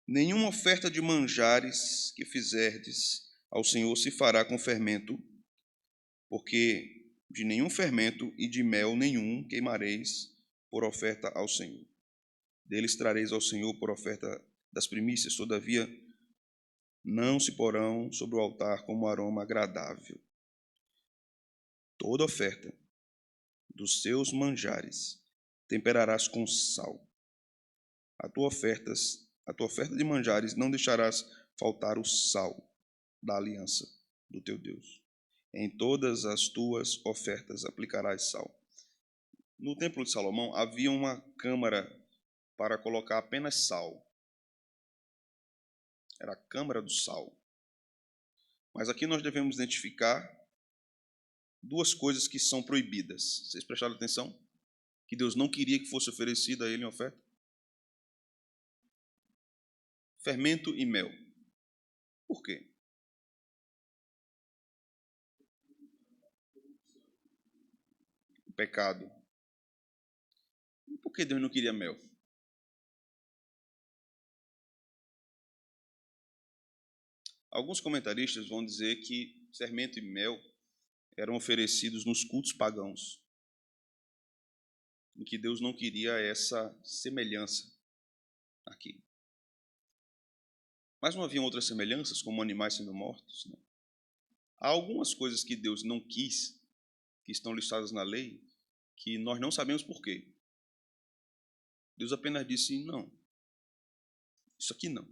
Nenhuma oferta de manjares que fizerdes ao Senhor se fará com fermento, porque de nenhum fermento e de mel nenhum queimareis por oferta ao Senhor. Deles trareis ao Senhor por oferta das primícias, todavia não se porão sobre o altar como aroma agradável. Toda oferta dos seus manjares temperarás com sal. A tua oferta de manjares não deixarás faltar o sal da aliança do teu Deus. Em todas as tuas ofertas aplicarás sal. No templo de Salomão havia uma câmara para colocar apenas sal. Era a câmara do sal. Mas aqui nós devemos identificar duas coisas que são proibidas. Vocês prestaram atenção? Que Deus não queria que fosse oferecida a ele em oferta? Fermento e mel. Por quê? O pecado. E por que Deus não queria mel? Alguns comentaristas vão dizer que fermento e mel eram oferecidos nos cultos pagãos, em que Deus não queria essa semelhança aqui. Mas não haviam outras semelhanças, como animais sendo mortos? Né? Há algumas coisas que Deus não quis, que estão listadas na lei, que nós não sabemos por quê. Deus apenas disse, não, isso aqui não.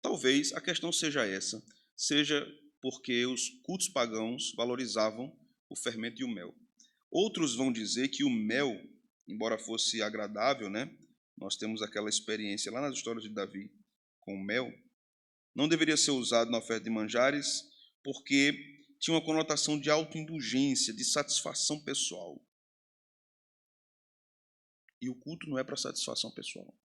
Talvez a questão seja essa, seja porque os cultos pagãos valorizavam o fermento e o mel. Outros vão dizer que o mel, embora fosse agradável, né? Nós temos aquela experiência lá nas histórias de Davi com o mel, Não deveria ser usado na oferta de manjares, porque tinha uma conotação de autoindulgência, de satisfação pessoal. E o culto não é para satisfação pessoal.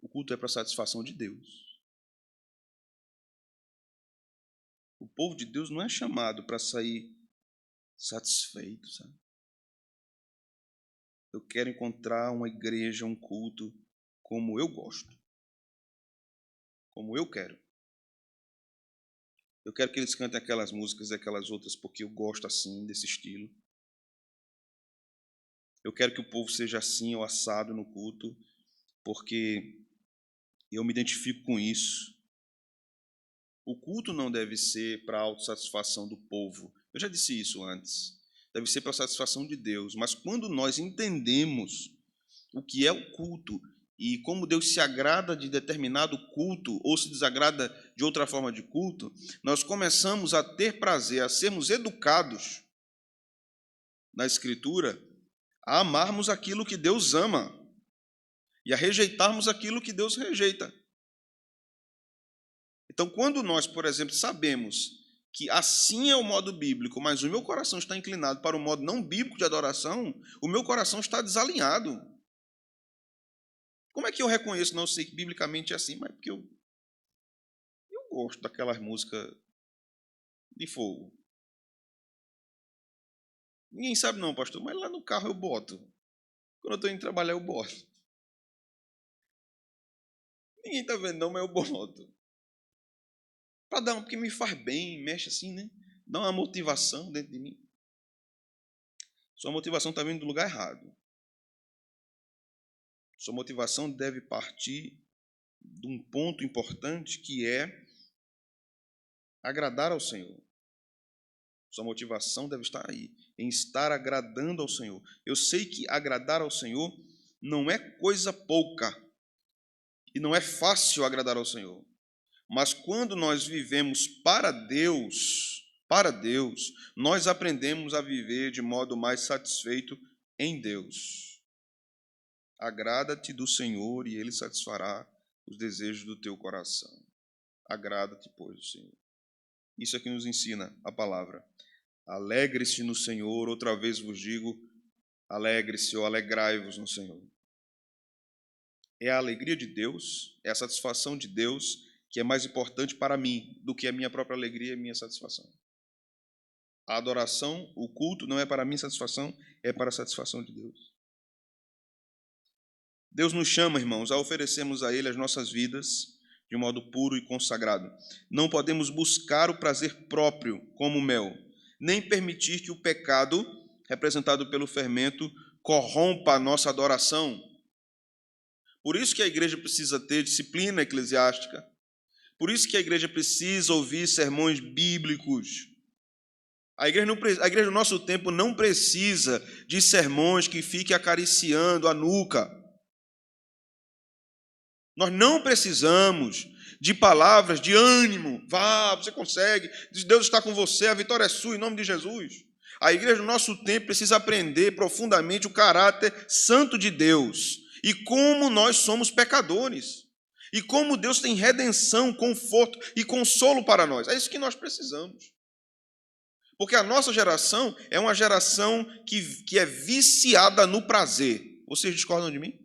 O culto é para satisfação de Deus. O povo de Deus não é chamado para sair satisfeito, sabe? Eu quero encontrar uma igreja, um culto como eu gosto, como eu quero. Eu quero que eles cantem aquelas músicas e aquelas outras porque eu gosto assim, desse estilo. Eu quero que o povo seja assim ou assado no culto porque eu me identifico com isso. O culto não deve ser para a autossatisfação do povo. Eu já disse isso antes. Deve ser para a satisfação de Deus. Mas quando nós entendemos o que é o culto e como Deus se agrada de determinado culto ou se desagrada de outra forma de culto, nós começamos a ter prazer, a sermos educados na Escritura, a amarmos aquilo que Deus ama e a rejeitarmos aquilo que Deus rejeita. Então, quando nós, por exemplo, sabemos que assim é o modo bíblico, mas o meu coração está inclinado para o modo não bíblico de adoração, o meu coração está desalinhado. Como é que eu reconheço? Não sei que biblicamente é assim, mas porque eu gosto daquelas músicas de fogo. Ninguém sabe não, pastor, mas lá no carro eu boto. Quando eu estou indo trabalhar, eu boto. Ninguém está vendo não, mas eu boto. Para dar porque me faz bem, mexe assim, né? Dá uma motivação dentro de mim. Sua motivação está vindo do lugar errado. Sua motivação deve partir de um ponto importante que é agradar ao Senhor. Sua motivação deve estar aí, em estar agradando ao Senhor. Eu sei que agradar ao Senhor não é coisa pouca e não é fácil agradar ao Senhor. Mas quando nós vivemos para Deus, nós aprendemos a viver de modo mais satisfeito em Deus. Agrada-te do Senhor e Ele satisfará os desejos do teu coração. Agrada-te, pois, do Senhor. Isso é que nos ensina a palavra. Alegre-se no Senhor, outra vez vos digo, alegre-se ou alegrai-vos no Senhor. É a alegria de Deus, é a satisfação de Deus que é mais importante para mim do que a minha própria alegria e a minha satisfação. A adoração, o culto não é para a minha satisfação, é para a satisfação de Deus. Deus nos chama, irmãos, a oferecermos a Ele as nossas vidas de modo puro e consagrado. Não podemos buscar o prazer próprio como mel, nem permitir que o pecado, representado pelo fermento, corrompa a nossa adoração. Por isso que a igreja precisa ter disciplina eclesiástica. Por isso que a igreja precisa ouvir sermões bíblicos. A igreja do nosso tempo não precisa de sermões que fiquem acariciando a nuca. Nós não precisamos de palavras de ânimo. Vá, você consegue, Deus está com você, a vitória é sua, em nome de Jesus. A igreja do nosso tempo precisa aprender profundamente o caráter santo de Deus e como nós somos pecadores. E como Deus tem redenção, conforto e consolo para nós. É isso que nós precisamos. Porque a nossa geração é uma geração que é viciada no prazer. Vocês discordam de mim?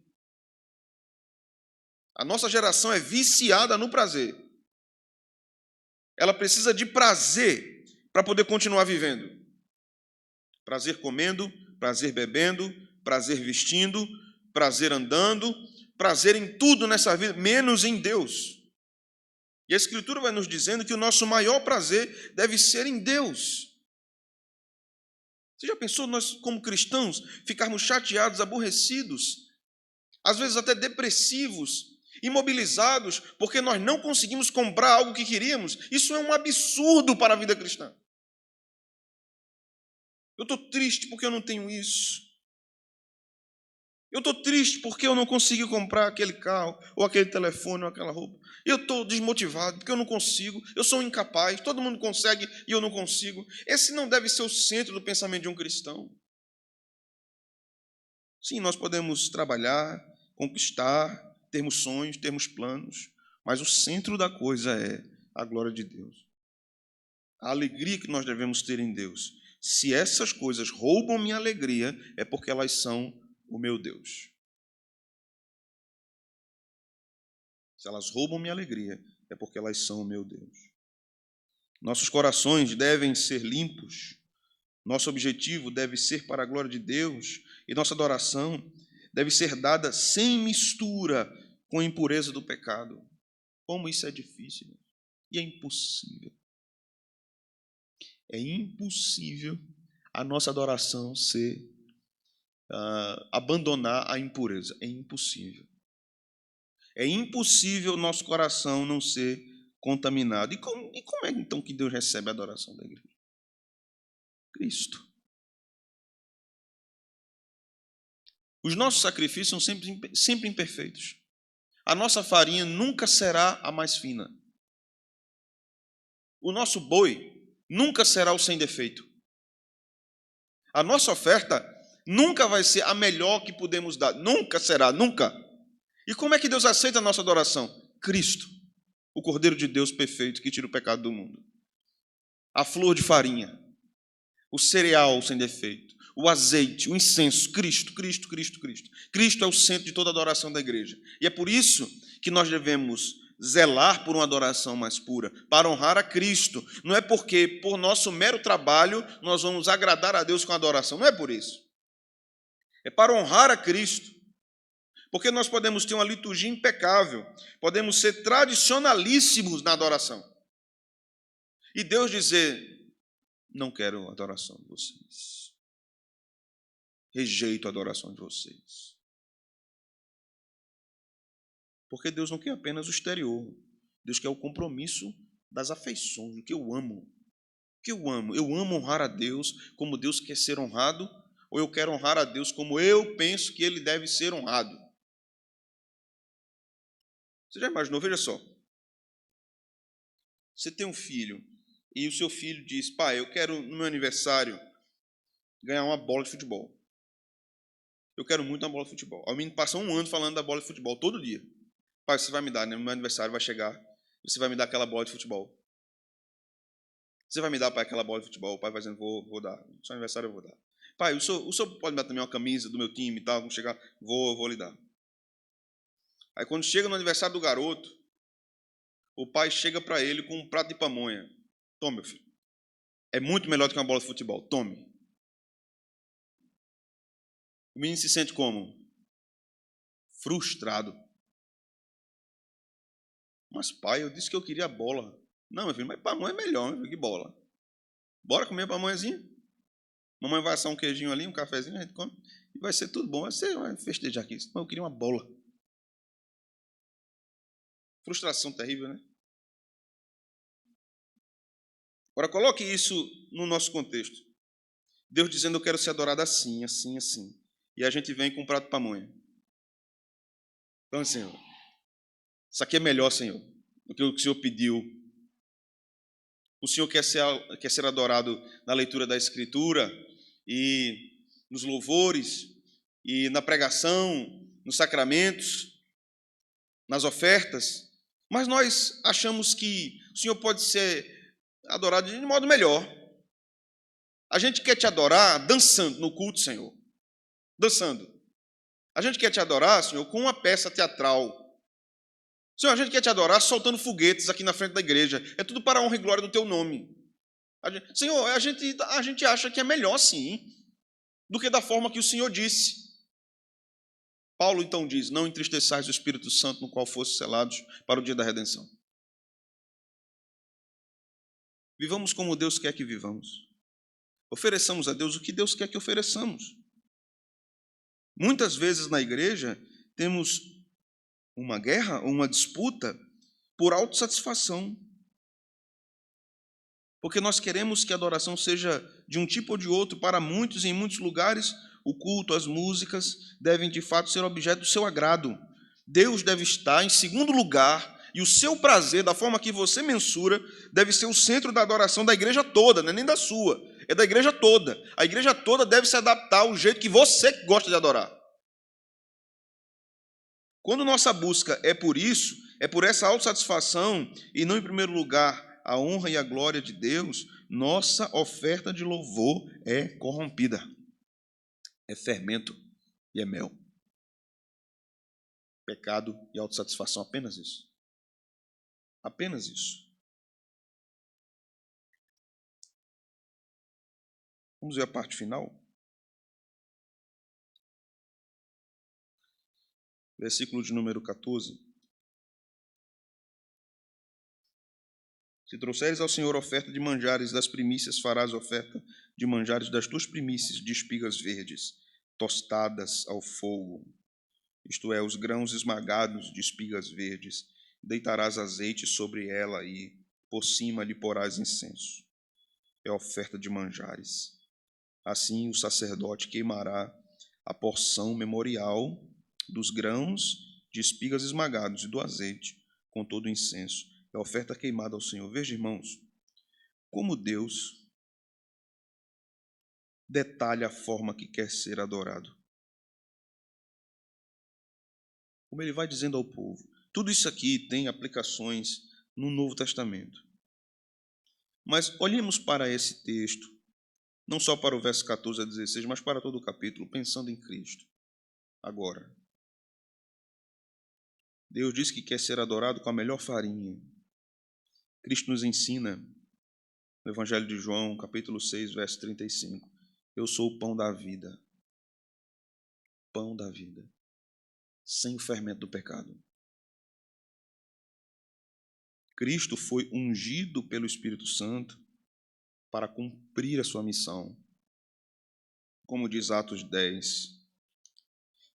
A nossa geração é viciada no prazer. Ela precisa de prazer para poder continuar vivendo. Prazer comendo, prazer bebendo, prazer vestindo, prazer andando, prazer em tudo nessa vida, menos em Deus. E a Escritura vai nos dizendo que o nosso maior prazer deve ser em Deus. Você já pensou nós, como cristãos, ficarmos chateados, aborrecidos, às vezes até depressivos, imobilizados, porque nós não conseguimos comprar algo que queríamos? Isso é um absurdo para a vida cristã. Eu estou triste porque eu não tenho isso. Eu estou triste porque eu não consegui comprar aquele carro, ou aquele telefone, ou aquela roupa. Eu estou desmotivado porque eu não consigo, eu sou incapaz, todo mundo consegue e eu não consigo. Esse não deve ser o centro do pensamento de um cristão. Sim, nós podemos trabalhar, conquistar, termos sonhos, termos planos, Mas o centro da coisa é a glória de Deus. A alegria que nós devemos ter em Deus. Se essas coisas roubam minha alegria, é porque elas são o meu Deus. Se elas roubam minha alegria, é porque elas são o meu Deus. Nossos corações devem ser limpos. Nosso objetivo deve ser para a glória de Deus. E nossa adoração deve ser dada sem mistura com a impureza do pecado. Como isso é difícil. E é impossível. É impossível a nossa adoração abandonar a impureza. É impossível. É impossível o nosso coração não ser contaminado. E como é então que Deus recebe a adoração da igreja? Cristo. Os nossos sacrifícios são sempre imperfeitos. A nossa farinha nunca será a mais fina. O nosso boi nunca será o sem defeito. A nossa oferta nunca vai ser a melhor que podemos dar. Nunca será, nunca. E como é que Deus aceita a nossa adoração? Cristo, o Cordeiro de Deus perfeito que tira o pecado do mundo. A flor de farinha, o cereal sem defeito, o azeite, o incenso, Cristo, Cristo, Cristo, Cristo. Cristo é o centro de toda a adoração da igreja. E é por isso que nós devemos zelar por uma adoração mais pura, para honrar a Cristo. Não é porque, por nosso mero trabalho, nós vamos agradar a Deus com a adoração. Não é por isso. É para honrar a Cristo. Porque nós podemos ter uma liturgia impecável, podemos ser tradicionalíssimos na adoração. E Deus dizer, não quero a adoração de vocês. Rejeito a adoração de vocês. Porque Deus não quer apenas o exterior. Deus quer o compromisso das afeições, do que eu amo. O que eu amo? Eu amo honrar a Deus como Deus quer ser honrado, ou eu quero honrar a Deus como eu penso que Ele deve ser honrado? Você já imaginou? Veja só. Você tem um filho, e o seu filho diz, pai, eu quero no meu aniversário ganhar uma bola de futebol. Eu quero muito uma bola de futebol. O menino passa um ano falando da bola de futebol, todo dia. Pai, você vai me dar, né? No meu aniversário vai chegar, você vai me dar aquela bola de futebol. Você vai me dar, pai, aquela bola de futebol? O pai vai dizendo, vou dar. No seu aniversário eu vou dar. Pai, o senhor pode me dar também uma camisa do meu time e tal? Quando chegar, vou lhe dar. Aí quando chega no aniversário do garoto, o pai chega para ele com um prato de pamonha. Tome, meu filho. É muito melhor do que uma bola de futebol. Tome. O menino se sente como? Frustrado. Mas, pai, eu disse que eu queria bola. Não, meu filho, mas pamonha é melhor, meu filho, que bola. Bora comer a pamonhazinha? Mamãe vai assar um queijinho ali, um cafezinho, a gente come. E vai ser tudo bom. Você vai festejar aqui. Mas eu queria uma bola. Frustração terrível, né? Agora, coloque isso no nosso contexto. Deus dizendo, eu quero ser adorado assim, assim, assim. E a gente vem com um prato de pamonha. Então, Senhor, isso aqui é melhor, Senhor, do que o que o Senhor pediu. O Senhor quer ser adorado na leitura da Escritura e nos louvores e na pregação, nos sacramentos, nas ofertas. Mas nós achamos que o Senhor pode ser adorado de modo melhor. A gente quer te adorar dançando no culto, Senhor. Dançando. A gente quer te adorar, Senhor, com uma peça teatral. Senhor, a gente quer te adorar soltando foguetes aqui na frente da igreja. É tudo para a honra e glória do teu nome. Senhor, a gente acha que é melhor assim, do que da forma que o Senhor disse. Paulo então diz, não entristeçais o Espírito Santo no qual fosse selados para o dia da redenção. Vivamos como Deus quer que vivamos. Ofereçamos a Deus o que Deus quer que ofereçamos. Muitas vezes na igreja temos uma guerra, uma disputa por autossatisfação. Porque nós queremos que a adoração seja de um tipo ou de outro. Para muitos, em muitos lugares, o culto, as músicas devem de fato ser objeto do seu agrado. Deus deve estar em segundo lugar e o seu prazer, da forma que você mensura, deve ser o centro da adoração da igreja toda, não é nem da sua, é da igreja toda. A igreja toda deve se adaptar ao jeito que você gosta de adorar. Quando nossa busca é por isso, é por essa autossatisfação, e não em primeiro lugar a honra e a glória de Deus, nossa oferta de louvor é corrompida. É fermento e é mel. Pecado e autossatisfação, apenas isso. Apenas isso. Vamos ver a parte final. Versículo de número 14. Se trouxeres ao Senhor oferta de manjares das primícias, farás oferta de manjares das tuas primícias de espigas verdes, tostadas ao fogo, isto é, os grãos esmagados de espigas verdes. Deitarás azeite sobre ela e por cima lhe porás incenso. É oferta de manjares. Assim o sacerdote queimará a porção memorial dos grãos de espigas esmagados e do azeite com todo o incenso. É oferta queimada ao Senhor. Veja, irmãos, como Deus detalha a forma que quer ser adorado. Como ele vai dizendo ao povo. Tudo isso aqui tem aplicações no Novo Testamento. Mas olhemos para esse texto, não só para o verso 14 a 16, mas para todo o capítulo, pensando em Cristo. Agora, Deus diz que quer ser adorado com a melhor farinha. Cristo nos ensina, no Evangelho de João, capítulo 6, verso 35, eu sou o pão da vida. Pão da vida. Sem o fermento do pecado. Cristo foi ungido pelo Espírito Santo para cumprir a sua missão. Como diz Atos 10.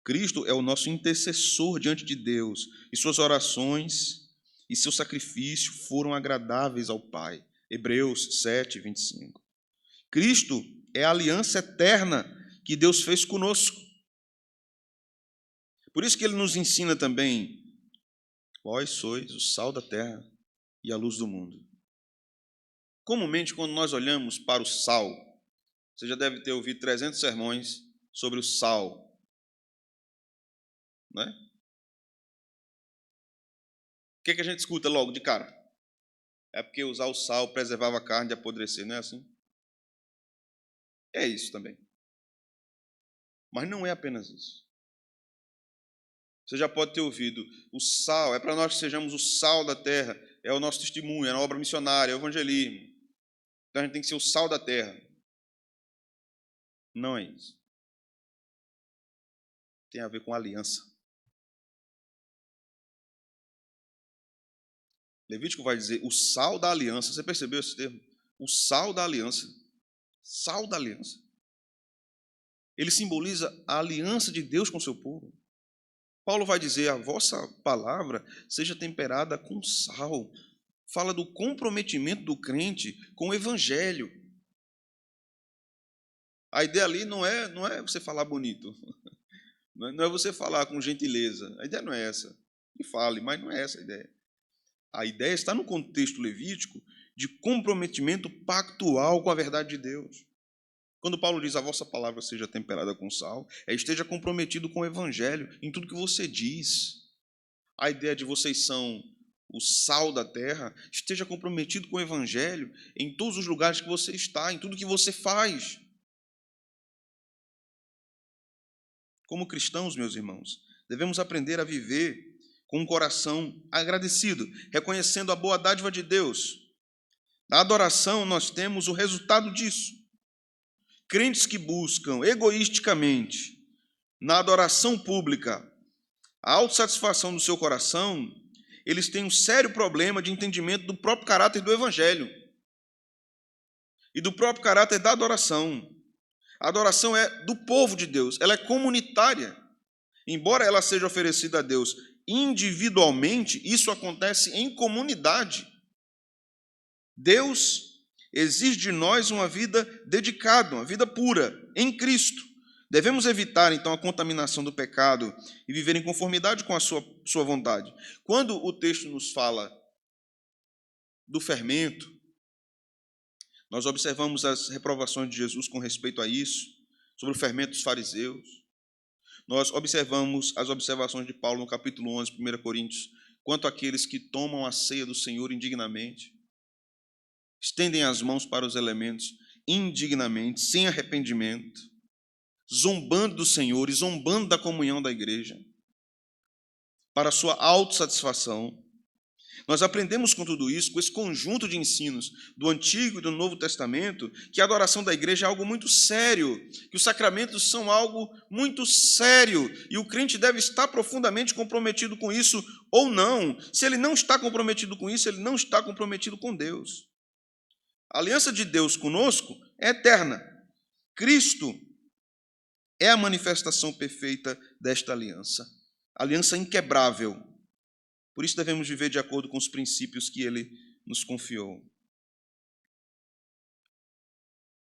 Cristo é o nosso intercessor diante de Deus, e suas orações e seu sacrifício foram agradáveis ao Pai. Hebreus 7, 25. Cristo é a aliança eterna que Deus fez conosco. Por isso que ele nos ensina também, vós sois o sal da terra e a luz do mundo. Comumente, quando nós olhamos para o sal, você já deve ter ouvido 300 sermões sobre o sal, né? O que a gente escuta logo de cara? É porque usar o sal preservava a carne de apodrecer, não é assim? É isso também. Mas não é apenas isso. Você já pode ter ouvido, o sal é para nós que sejamos o sal da terra, é o nosso testemunho, é a obra missionária, é o evangelismo. Então a gente tem que ser o sal da terra. Não é isso. Tem a ver com aliança. Levítico vai dizer o sal da aliança. Você percebeu esse termo? O sal da aliança. Sal da aliança. Ele simboliza a aliança de Deus com o seu povo. Paulo vai dizer, a vossa palavra seja temperada com sal. Fala do comprometimento do crente com o evangelho. A ideia ali não é você falar bonito. Não é você falar com gentileza. A ideia não é essa. E fale, mas não é essa a ideia. A ideia está no contexto levítico de comprometimento pactual com a verdade de Deus. Quando Paulo diz a vossa palavra seja temperada com sal, esteja comprometido com o evangelho em tudo que você diz. A ideia de vocês são o sal da terra, esteja comprometido com o evangelho em todos os lugares que você está, em tudo que você faz. Como cristãos, meus irmãos, devemos aprender a viver com um coração agradecido, reconhecendo a boa dádiva de Deus. Na adoração, nós temos o resultado disso. Crentes que buscam egoisticamente, na adoração pública, a autossatisfação do seu coração, eles têm um sério problema de entendimento do próprio caráter do Evangelho e do próprio caráter da adoração. A adoração é do povo de Deus, ela é comunitária. Embora ela seja oferecida a Deus individualmente, isso acontece em comunidade. Deus exige de nós uma vida dedicada, uma vida pura, em Cristo. Devemos evitar, então, a contaminação do pecado e viver em conformidade com a sua vontade. Quando o texto nos fala do fermento, nós observamos as reprovações de Jesus com respeito a isso, sobre o fermento dos fariseus. Nós observamos as observações de Paulo no capítulo 11, 1 Coríntios, quanto àqueles que tomam a ceia do Senhor indignamente, estendem as mãos para os elementos indignamente, sem arrependimento, zombando do Senhor e zombando da comunhão da igreja, para sua autossatisfação. Nós aprendemos com tudo isso, com esse conjunto de ensinos do Antigo e do Novo Testamento, que a adoração da igreja é algo muito sério, que os sacramentos são algo muito sério, e o crente deve estar profundamente comprometido com isso ou não. Se ele não está comprometido com isso, ele não está comprometido com Deus. A aliança de Deus conosco é eterna. Cristo é a manifestação perfeita desta aliança, aliança inquebrável. Por isso devemos viver de acordo com os princípios que ele nos confiou.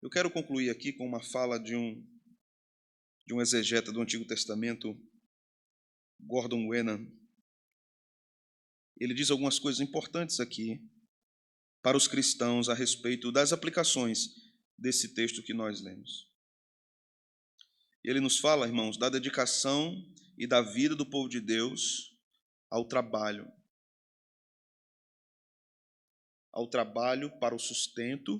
Eu quero concluir aqui com uma fala de um exegeta do Antigo Testamento, Gordon Wenham. Ele diz algumas coisas importantes aqui para os cristãos a respeito das aplicações desse texto que nós lemos. Ele nos fala, irmãos, da dedicação e da vida do povo de Deus ao trabalho para o sustento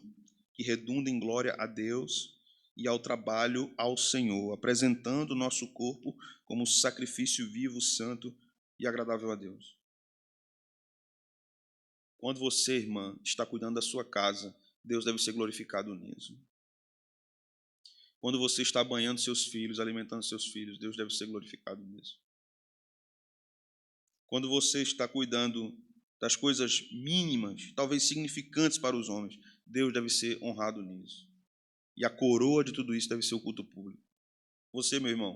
que redunda em glória a Deus e ao trabalho ao Senhor, apresentando o nosso corpo como sacrifício vivo, santo e agradável a Deus. Quando você, irmã, está cuidando da sua casa, Deus deve ser glorificado nisso. Quando você está banhando seus filhos, alimentando seus filhos, Deus deve ser glorificado nisso. Quando você está cuidando das coisas mínimas, talvez significantes para os homens, Deus deve ser honrado nisso. E a coroa de tudo isso deve ser o culto público. Você, meu irmão,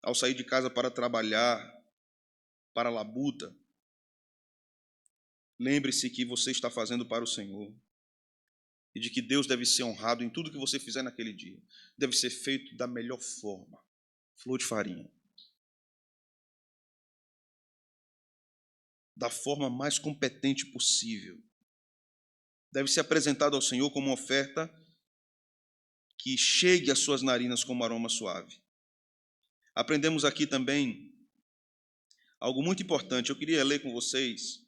ao sair de casa para trabalhar, para a labuta, lembre-se que você está fazendo para o Senhor e de que Deus deve ser honrado em tudo que você fizer naquele dia. Deve ser feito da melhor forma, flor de farinha. Da forma mais competente possível. Deve ser apresentado ao Senhor como uma oferta que chegue às suas narinas como aroma suave. Aprendemos aqui também algo muito importante. Eu queria ler com vocês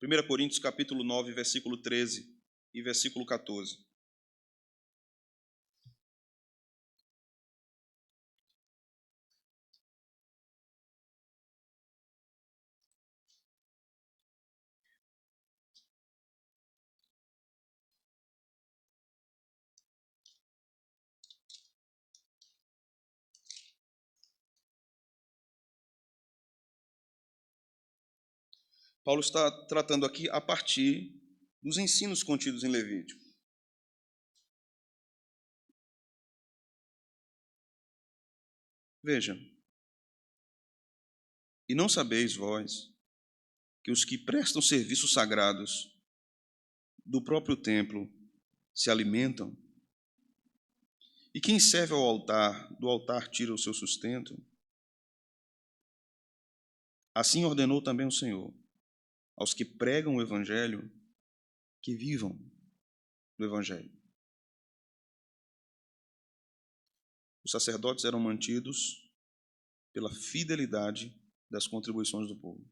1 Coríntios capítulo 9, versículo 13 e versículo 14. Paulo está tratando aqui a partir dos ensinos contidos em Levítico. Veja, e não sabeis vós que os que prestam serviços sagrados do próprio templo se alimentam? E quem serve ao altar, do altar tira o seu sustento? Assim ordenou também o Senhor aos que pregam o Evangelho que vivam do Evangelho. Os sacerdotes eram mantidos pela fidelidade das contribuições do povo.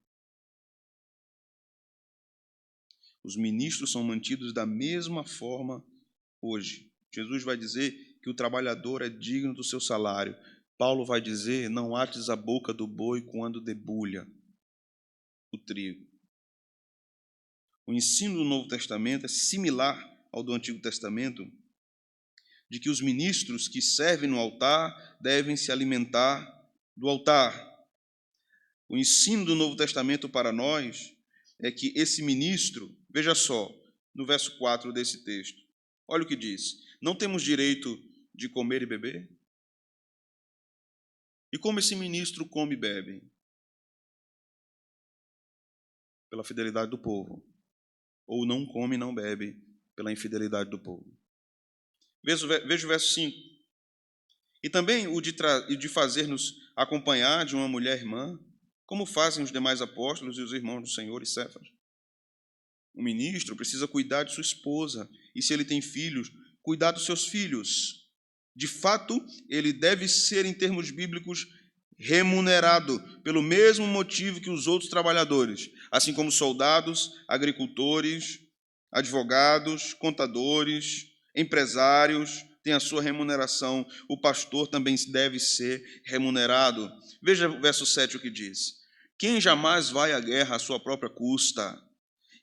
Os ministros são mantidos da mesma forma hoje. Jesus vai dizer que o trabalhador é digno do seu salário. Paulo vai dizer, não ates a boca do boi quando debulha o trigo. O ensino do Novo Testamento é similar ao do Antigo Testamento, de que os ministros que servem no altar devem se alimentar do altar. O ensino do Novo Testamento para nós é que esse ministro, veja só, no verso 4 desse texto, olha o que diz: não temos direito de comer e beber? E como esse ministro come e bebe? Pela fidelidade do povo. Ou não come e não bebe pela infidelidade do povo. Veja o verso 5. E também o de fazer-nos acompanhar de uma mulher irmã, como fazem os demais apóstolos e os irmãos do Senhor e Cefas. O ministro precisa cuidar de sua esposa, e se ele tem filhos, cuidar dos seus filhos. De fato, ele deve ser, em termos bíblicos, remunerado pelo mesmo motivo que os outros trabalhadores, assim como soldados, agricultores, advogados, contadores, empresários têm a sua remuneração. O pastor também deve ser remunerado. Veja o verso 7 o que diz: quem jamais vai à guerra à sua própria custa?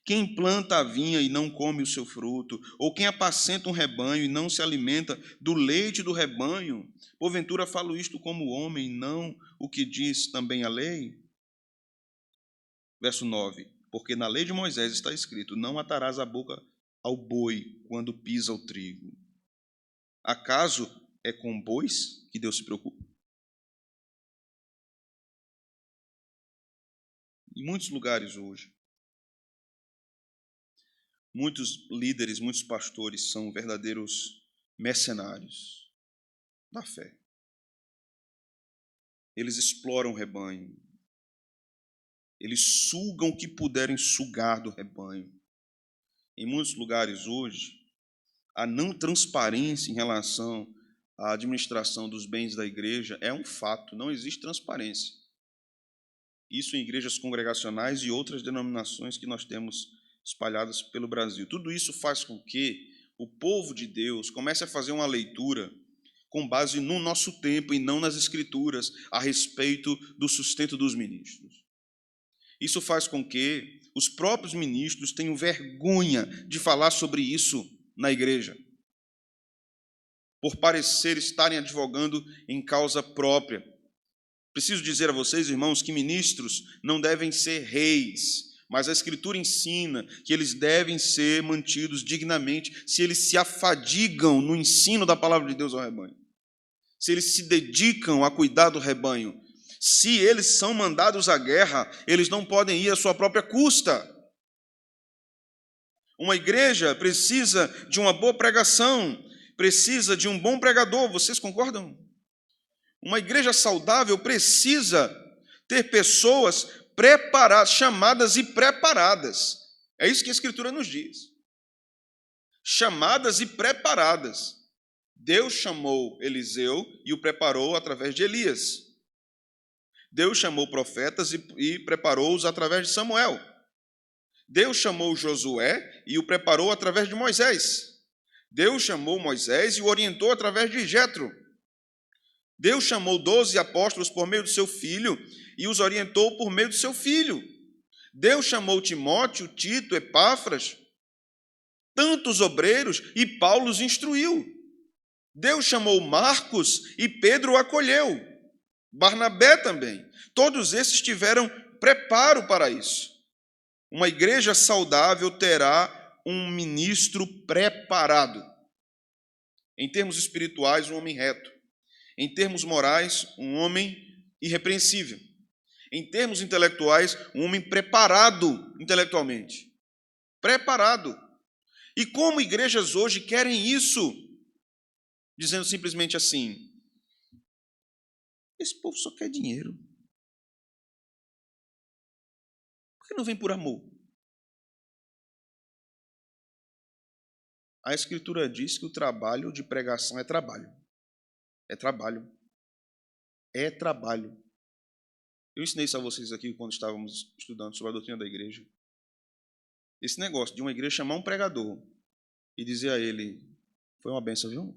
Quem planta a vinha e não come o seu fruto? Ou quem apacenta um rebanho e não se alimenta do leite do rebanho? Porventura falo isto como homem, não o que diz também a lei? Verso 9. Porque na lei de Moisés está escrito: não atarás a boca ao boi quando pisa o trigo. Acaso é com bois que Deus se preocupa? Em muitos lugares hoje, muitos líderes, muitos pastores são verdadeiros mercenários da fé. Eles exploram o rebanho. Eles sugam o que puderem sugar do rebanho. Em muitos lugares hoje, a não transparência em relação à administração dos bens da igreja é um fato, não existe transparência. Isso em igrejas congregacionais e outras denominações que nós temos espalhadas pelo Brasil. Tudo isso faz com que o povo de Deus comece a fazer uma leitura com base no nosso tempo e não nas Escrituras a respeito do sustento dos ministros. Isso faz com que os próprios ministros tenham vergonha de falar sobre isso na igreja, por parecer estarem advogando em causa própria. Preciso dizer a vocês, irmãos, que ministros não devem ser reis, mas a Escritura ensina que eles devem ser mantidos dignamente se eles se afadigam no ensino da palavra de Deus ao rebanho, se eles se dedicam a cuidar do rebanho. Se eles são mandados à guerra, eles não podem ir à sua própria custa. Uma igreja precisa de uma boa pregação, precisa de um bom pregador, vocês concordam? Uma igreja saudável precisa ter pessoas preparadas, chamadas e preparadas. É isso que a Escritura nos diz. Chamadas e preparadas. Deus chamou Eliseu e o preparou através de Elias. Deus chamou profetas e preparou-os através de Samuel. Deus chamou Josué e o preparou através de Moisés. Deus chamou Moisés e o orientou através de Jetro. Deus chamou 12 apóstolos por meio do seu filho e os orientou por meio do seu filho. Deus chamou Timóteo, Tito, Epáfras, tantos obreiros, e Paulo os instruiu. Deus chamou Marcos e Pedro o acolheu. Barnabé também. Todos esses tiveram preparo para isso. Uma igreja saudável terá um ministro preparado. Em termos espirituais, um homem reto. Em termos morais, um homem irrepreensível. Em termos intelectuais, um homem preparado intelectualmente. Preparado. E como igrejas hoje querem isso? Dizendo simplesmente assim: esse povo só quer dinheiro. Por que não vem por amor? A Escritura diz que o trabalho de pregação é trabalho. É trabalho. É trabalho. Eu ensinei isso a vocês aqui quando estávamos estudando sobre a doutrina da igreja. Esse negócio de uma igreja chamar um pregador e dizer a ele: foi uma benção, viu?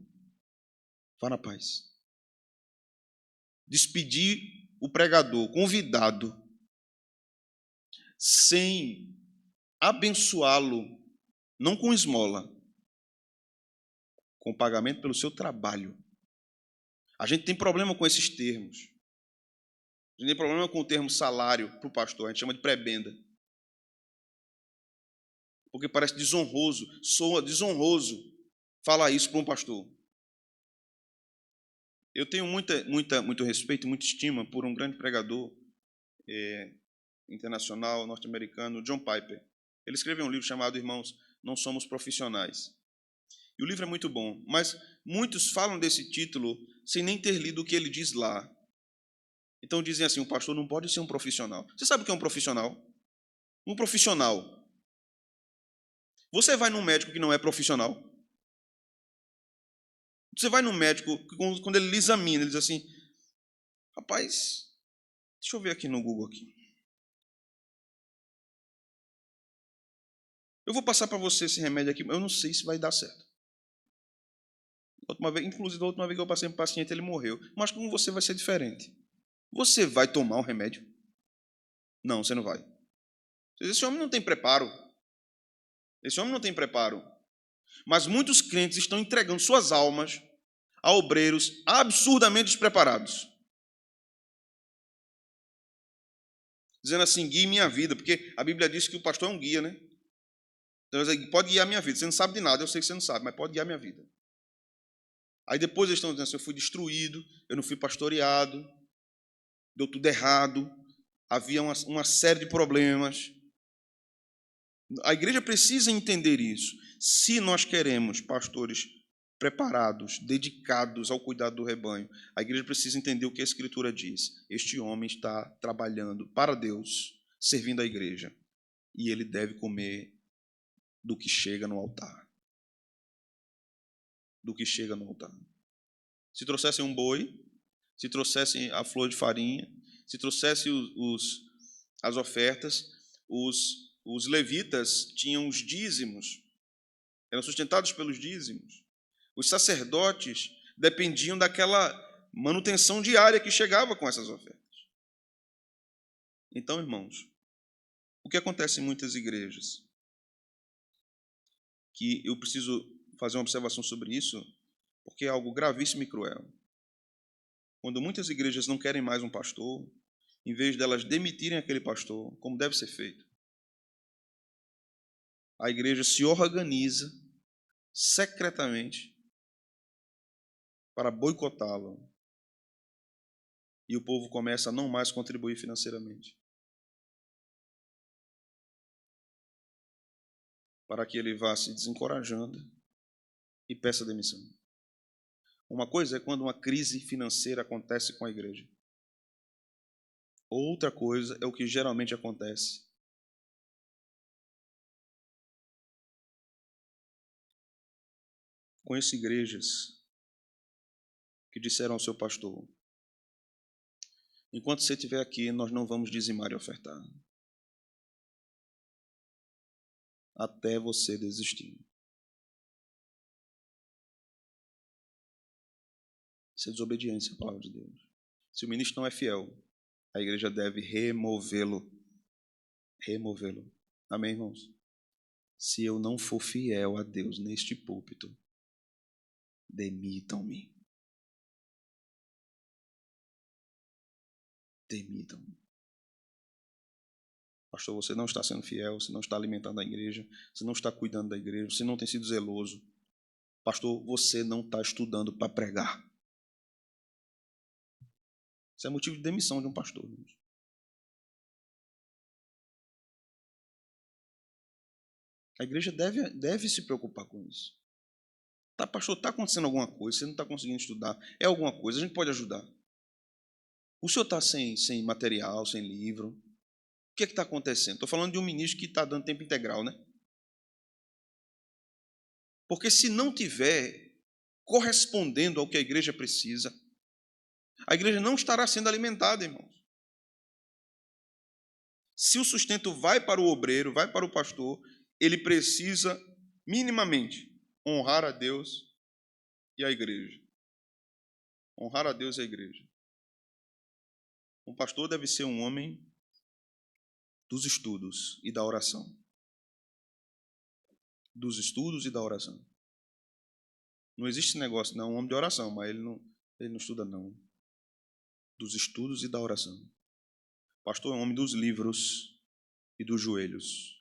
Vá na paz. Despedir o pregador, convidado, sem abençoá-lo, não com esmola, com pagamento pelo seu trabalho. A gente tem problema com esses termos. A gente tem problema com o termo salário para o pastor, a gente chama de prebenda. Porque parece desonroso, soa desonroso falar isso para um pastor. Eu tenho muito respeito, muita estima por um grande pregador internacional, norte-americano, John Piper. Ele escreveu um livro chamado Irmãos, Não Somos Profissionais. E o livro é muito bom, mas muitos falam desse título sem nem ter lido o que ele diz lá. Então dizem assim: o pastor não pode ser um profissional. Você sabe o que é um profissional? Um profissional. Você vai num médico que não é profissional? Você vai num médico, quando ele lhe examina, ele diz assim: Rapaz, deixa eu ver aqui no Google aqui. Eu vou passar para você esse remédio aqui, mas eu não sei se vai dar certo. Inclusive, a última vez que eu passei para um paciente, ele morreu. Mas com você vai ser diferente. Você vai tomar o remédio? Não, você não vai. Esse homem não tem preparo. Esse homem não tem preparo. Mas muitos crentes estão entregando suas almas a obreiros absurdamente despreparados. Dizendo assim, guie minha vida, porque a Bíblia diz que o pastor é um guia, né? Então, pode guiar minha vida. Você não sabe de nada, eu sei que você não sabe, mas pode guiar minha vida. Aí depois eles estão dizendo assim, eu fui destruído, eu não fui pastoreado, deu tudo errado, havia uma série de problemas. A igreja precisa entender isso. Se nós queremos pastores preparados, dedicados ao cuidado do rebanho, a igreja precisa entender o que a Escritura diz. Este homem está trabalhando para Deus, servindo a igreja, e ele deve comer do que chega no altar. Do que chega no altar. Se trouxessem um boi, se trouxessem a flor de farinha, se trouxessem as ofertas, os levitas tinham os dízimos, eram sustentados pelos dízimos. Os sacerdotes dependiam daquela manutenção diária que chegava com essas ofertas. Então, irmãos, o que acontece em muitas igrejas? Que eu preciso fazer uma observação sobre isso, porque é algo gravíssimo e cruel. Quando muitas igrejas não querem mais um pastor, em vez delas demitirem aquele pastor, como deve ser feito, a igreja se organiza secretamente para boicotá-lo. E o povo começa a não mais contribuir financeiramente, para que ele vá se desencorajando e peça demissão. Uma coisa é quando uma crise financeira acontece com a igreja. Outra coisa é o que geralmente acontece. Conheço igrejas que disseram ao seu pastor: enquanto você estiver aqui, nós não vamos dizimar e ofertar, até você desistir. Isso é desobediência à palavra de Deus. Se o ministro não é fiel, a igreja deve removê-lo. Removê-lo. Amém, irmãos? Se eu não for fiel a Deus neste púlpito, demitam-me. Demitam-me. Pastor, você não está sendo fiel, você não está alimentando a igreja, você não está cuidando da igreja, você não tem sido zeloso. Pastor, você não está estudando para pregar. Isso é motivo de demissão de um pastor. Irmãos. A igreja deve se preocupar com isso. Tá, pastor, está acontecendo alguma coisa, você não está conseguindo estudar, é alguma coisa, a gente pode ajudar. O senhor está sem material, sem livro. O que é que está acontecendo? Estou falando de um ministro que está dando tempo integral, né? Porque se não tiver correspondendo ao que a igreja precisa, a igreja não estará sendo alimentada, irmãos. Se o sustento vai para o obreiro, vai para o pastor, ele precisa, minimamente, honrar a Deus e a igreja. Honrar a Deus e a igreja. Um pastor deve ser um homem dos estudos e da oração. Dos estudos e da oração. Não existe esse negócio, não, um homem de oração, mas ele não estuda, não. Dos estudos e da oração. O pastor é um homem dos livros e dos joelhos.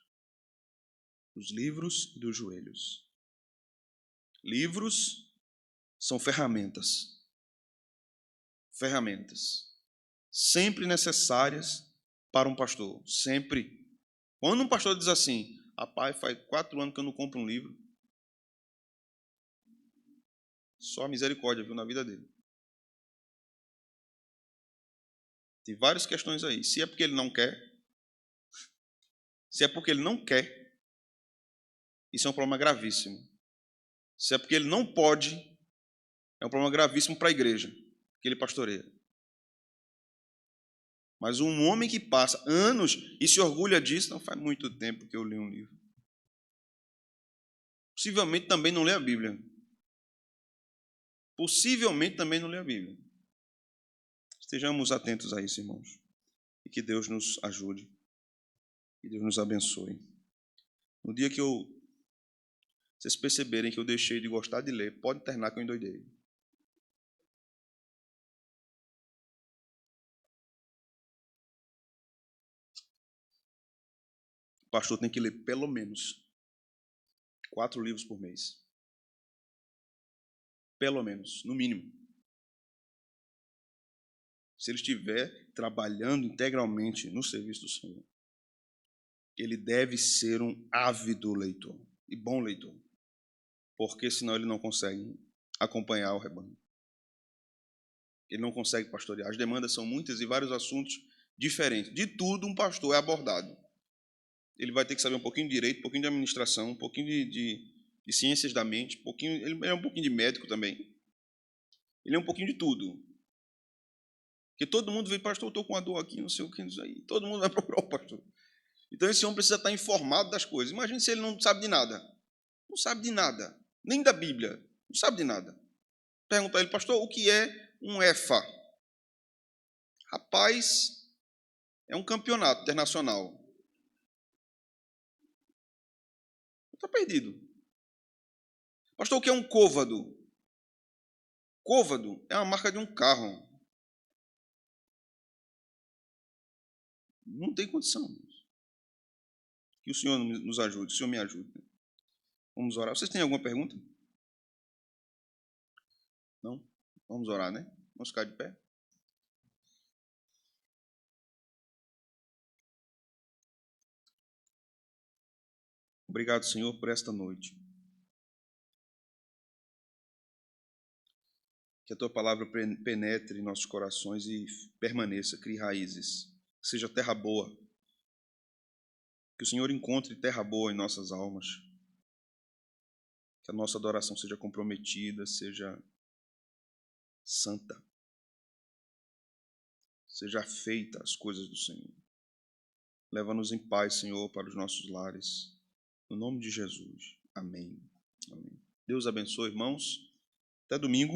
Dos livros e dos joelhos. Livros são ferramentas. Ferramentas. Sempre necessárias para um pastor. Sempre. Quando um pastor diz assim, rapaz, faz 4 anos que eu não compro um livro, só misericórdia, viu, na vida dele. Tem várias questões aí. Se é porque ele não quer, se é porque ele não quer, isso é um problema gravíssimo. Se é porque ele não pode, é um problema gravíssimo para a igreja que ele pastoreia. Mas um homem que passa anos e se orgulha disso, não faz muito tempo que eu li um livro. Possivelmente também não lê a Bíblia. Possivelmente também não lê a Bíblia. Estejamos atentos a isso, irmãos. E que Deus nos ajude. Que Deus nos abençoe. No dia que vocês perceberem que eu deixei de gostar de ler, pode internar que eu endoidei. O pastor tem que ler pelo menos 4 livros por mês. Pelo menos, no mínimo. Se ele estiver trabalhando integralmente no serviço do Senhor, ele deve ser um ávido leitor e bom leitor, porque senão ele não consegue acompanhar o rebanho. Ele não consegue pastorear. As demandas são muitas e vários assuntos diferentes. De tudo, um pastor é abordado. Ele vai ter que saber um pouquinho de direito, um pouquinho de administração, um pouquinho de ciências da mente, ele é um pouquinho de médico também. Ele é um pouquinho de tudo. Porque todo mundo vem, pastor, eu estou com uma dor aqui, não sei o que, isso aí. Todo mundo vai procurar o pastor. Então esse homem precisa estar informado das coisas. Imagine se ele não sabe de nada. Não sabe de nada. Nem da Bíblia. Não sabe de nada. Pergunta a ele, pastor, o que é um EFA? Rapaz, é um campeonato internacional. Está perdido. Pastor, o que é um côvado? Côvado é uma marca de um carro. Não tem condição. Que o Senhor nos ajude, o Senhor me ajude. Vamos orar. Vocês têm alguma pergunta? Não? Vamos orar, né? Vamos ficar de pé. Obrigado, Senhor, por esta noite. Que a Tua palavra penetre em nossos corações e permaneça, crie raízes. Que seja terra boa. Que o Senhor encontre terra boa em nossas almas. Que a nossa adoração seja comprometida, seja santa. Seja feita as coisas do Senhor. Leva-nos em paz, Senhor, para os nossos lares. No nome de Jesus. Amém. Amém. Deus abençoe, irmãos. Até domingo.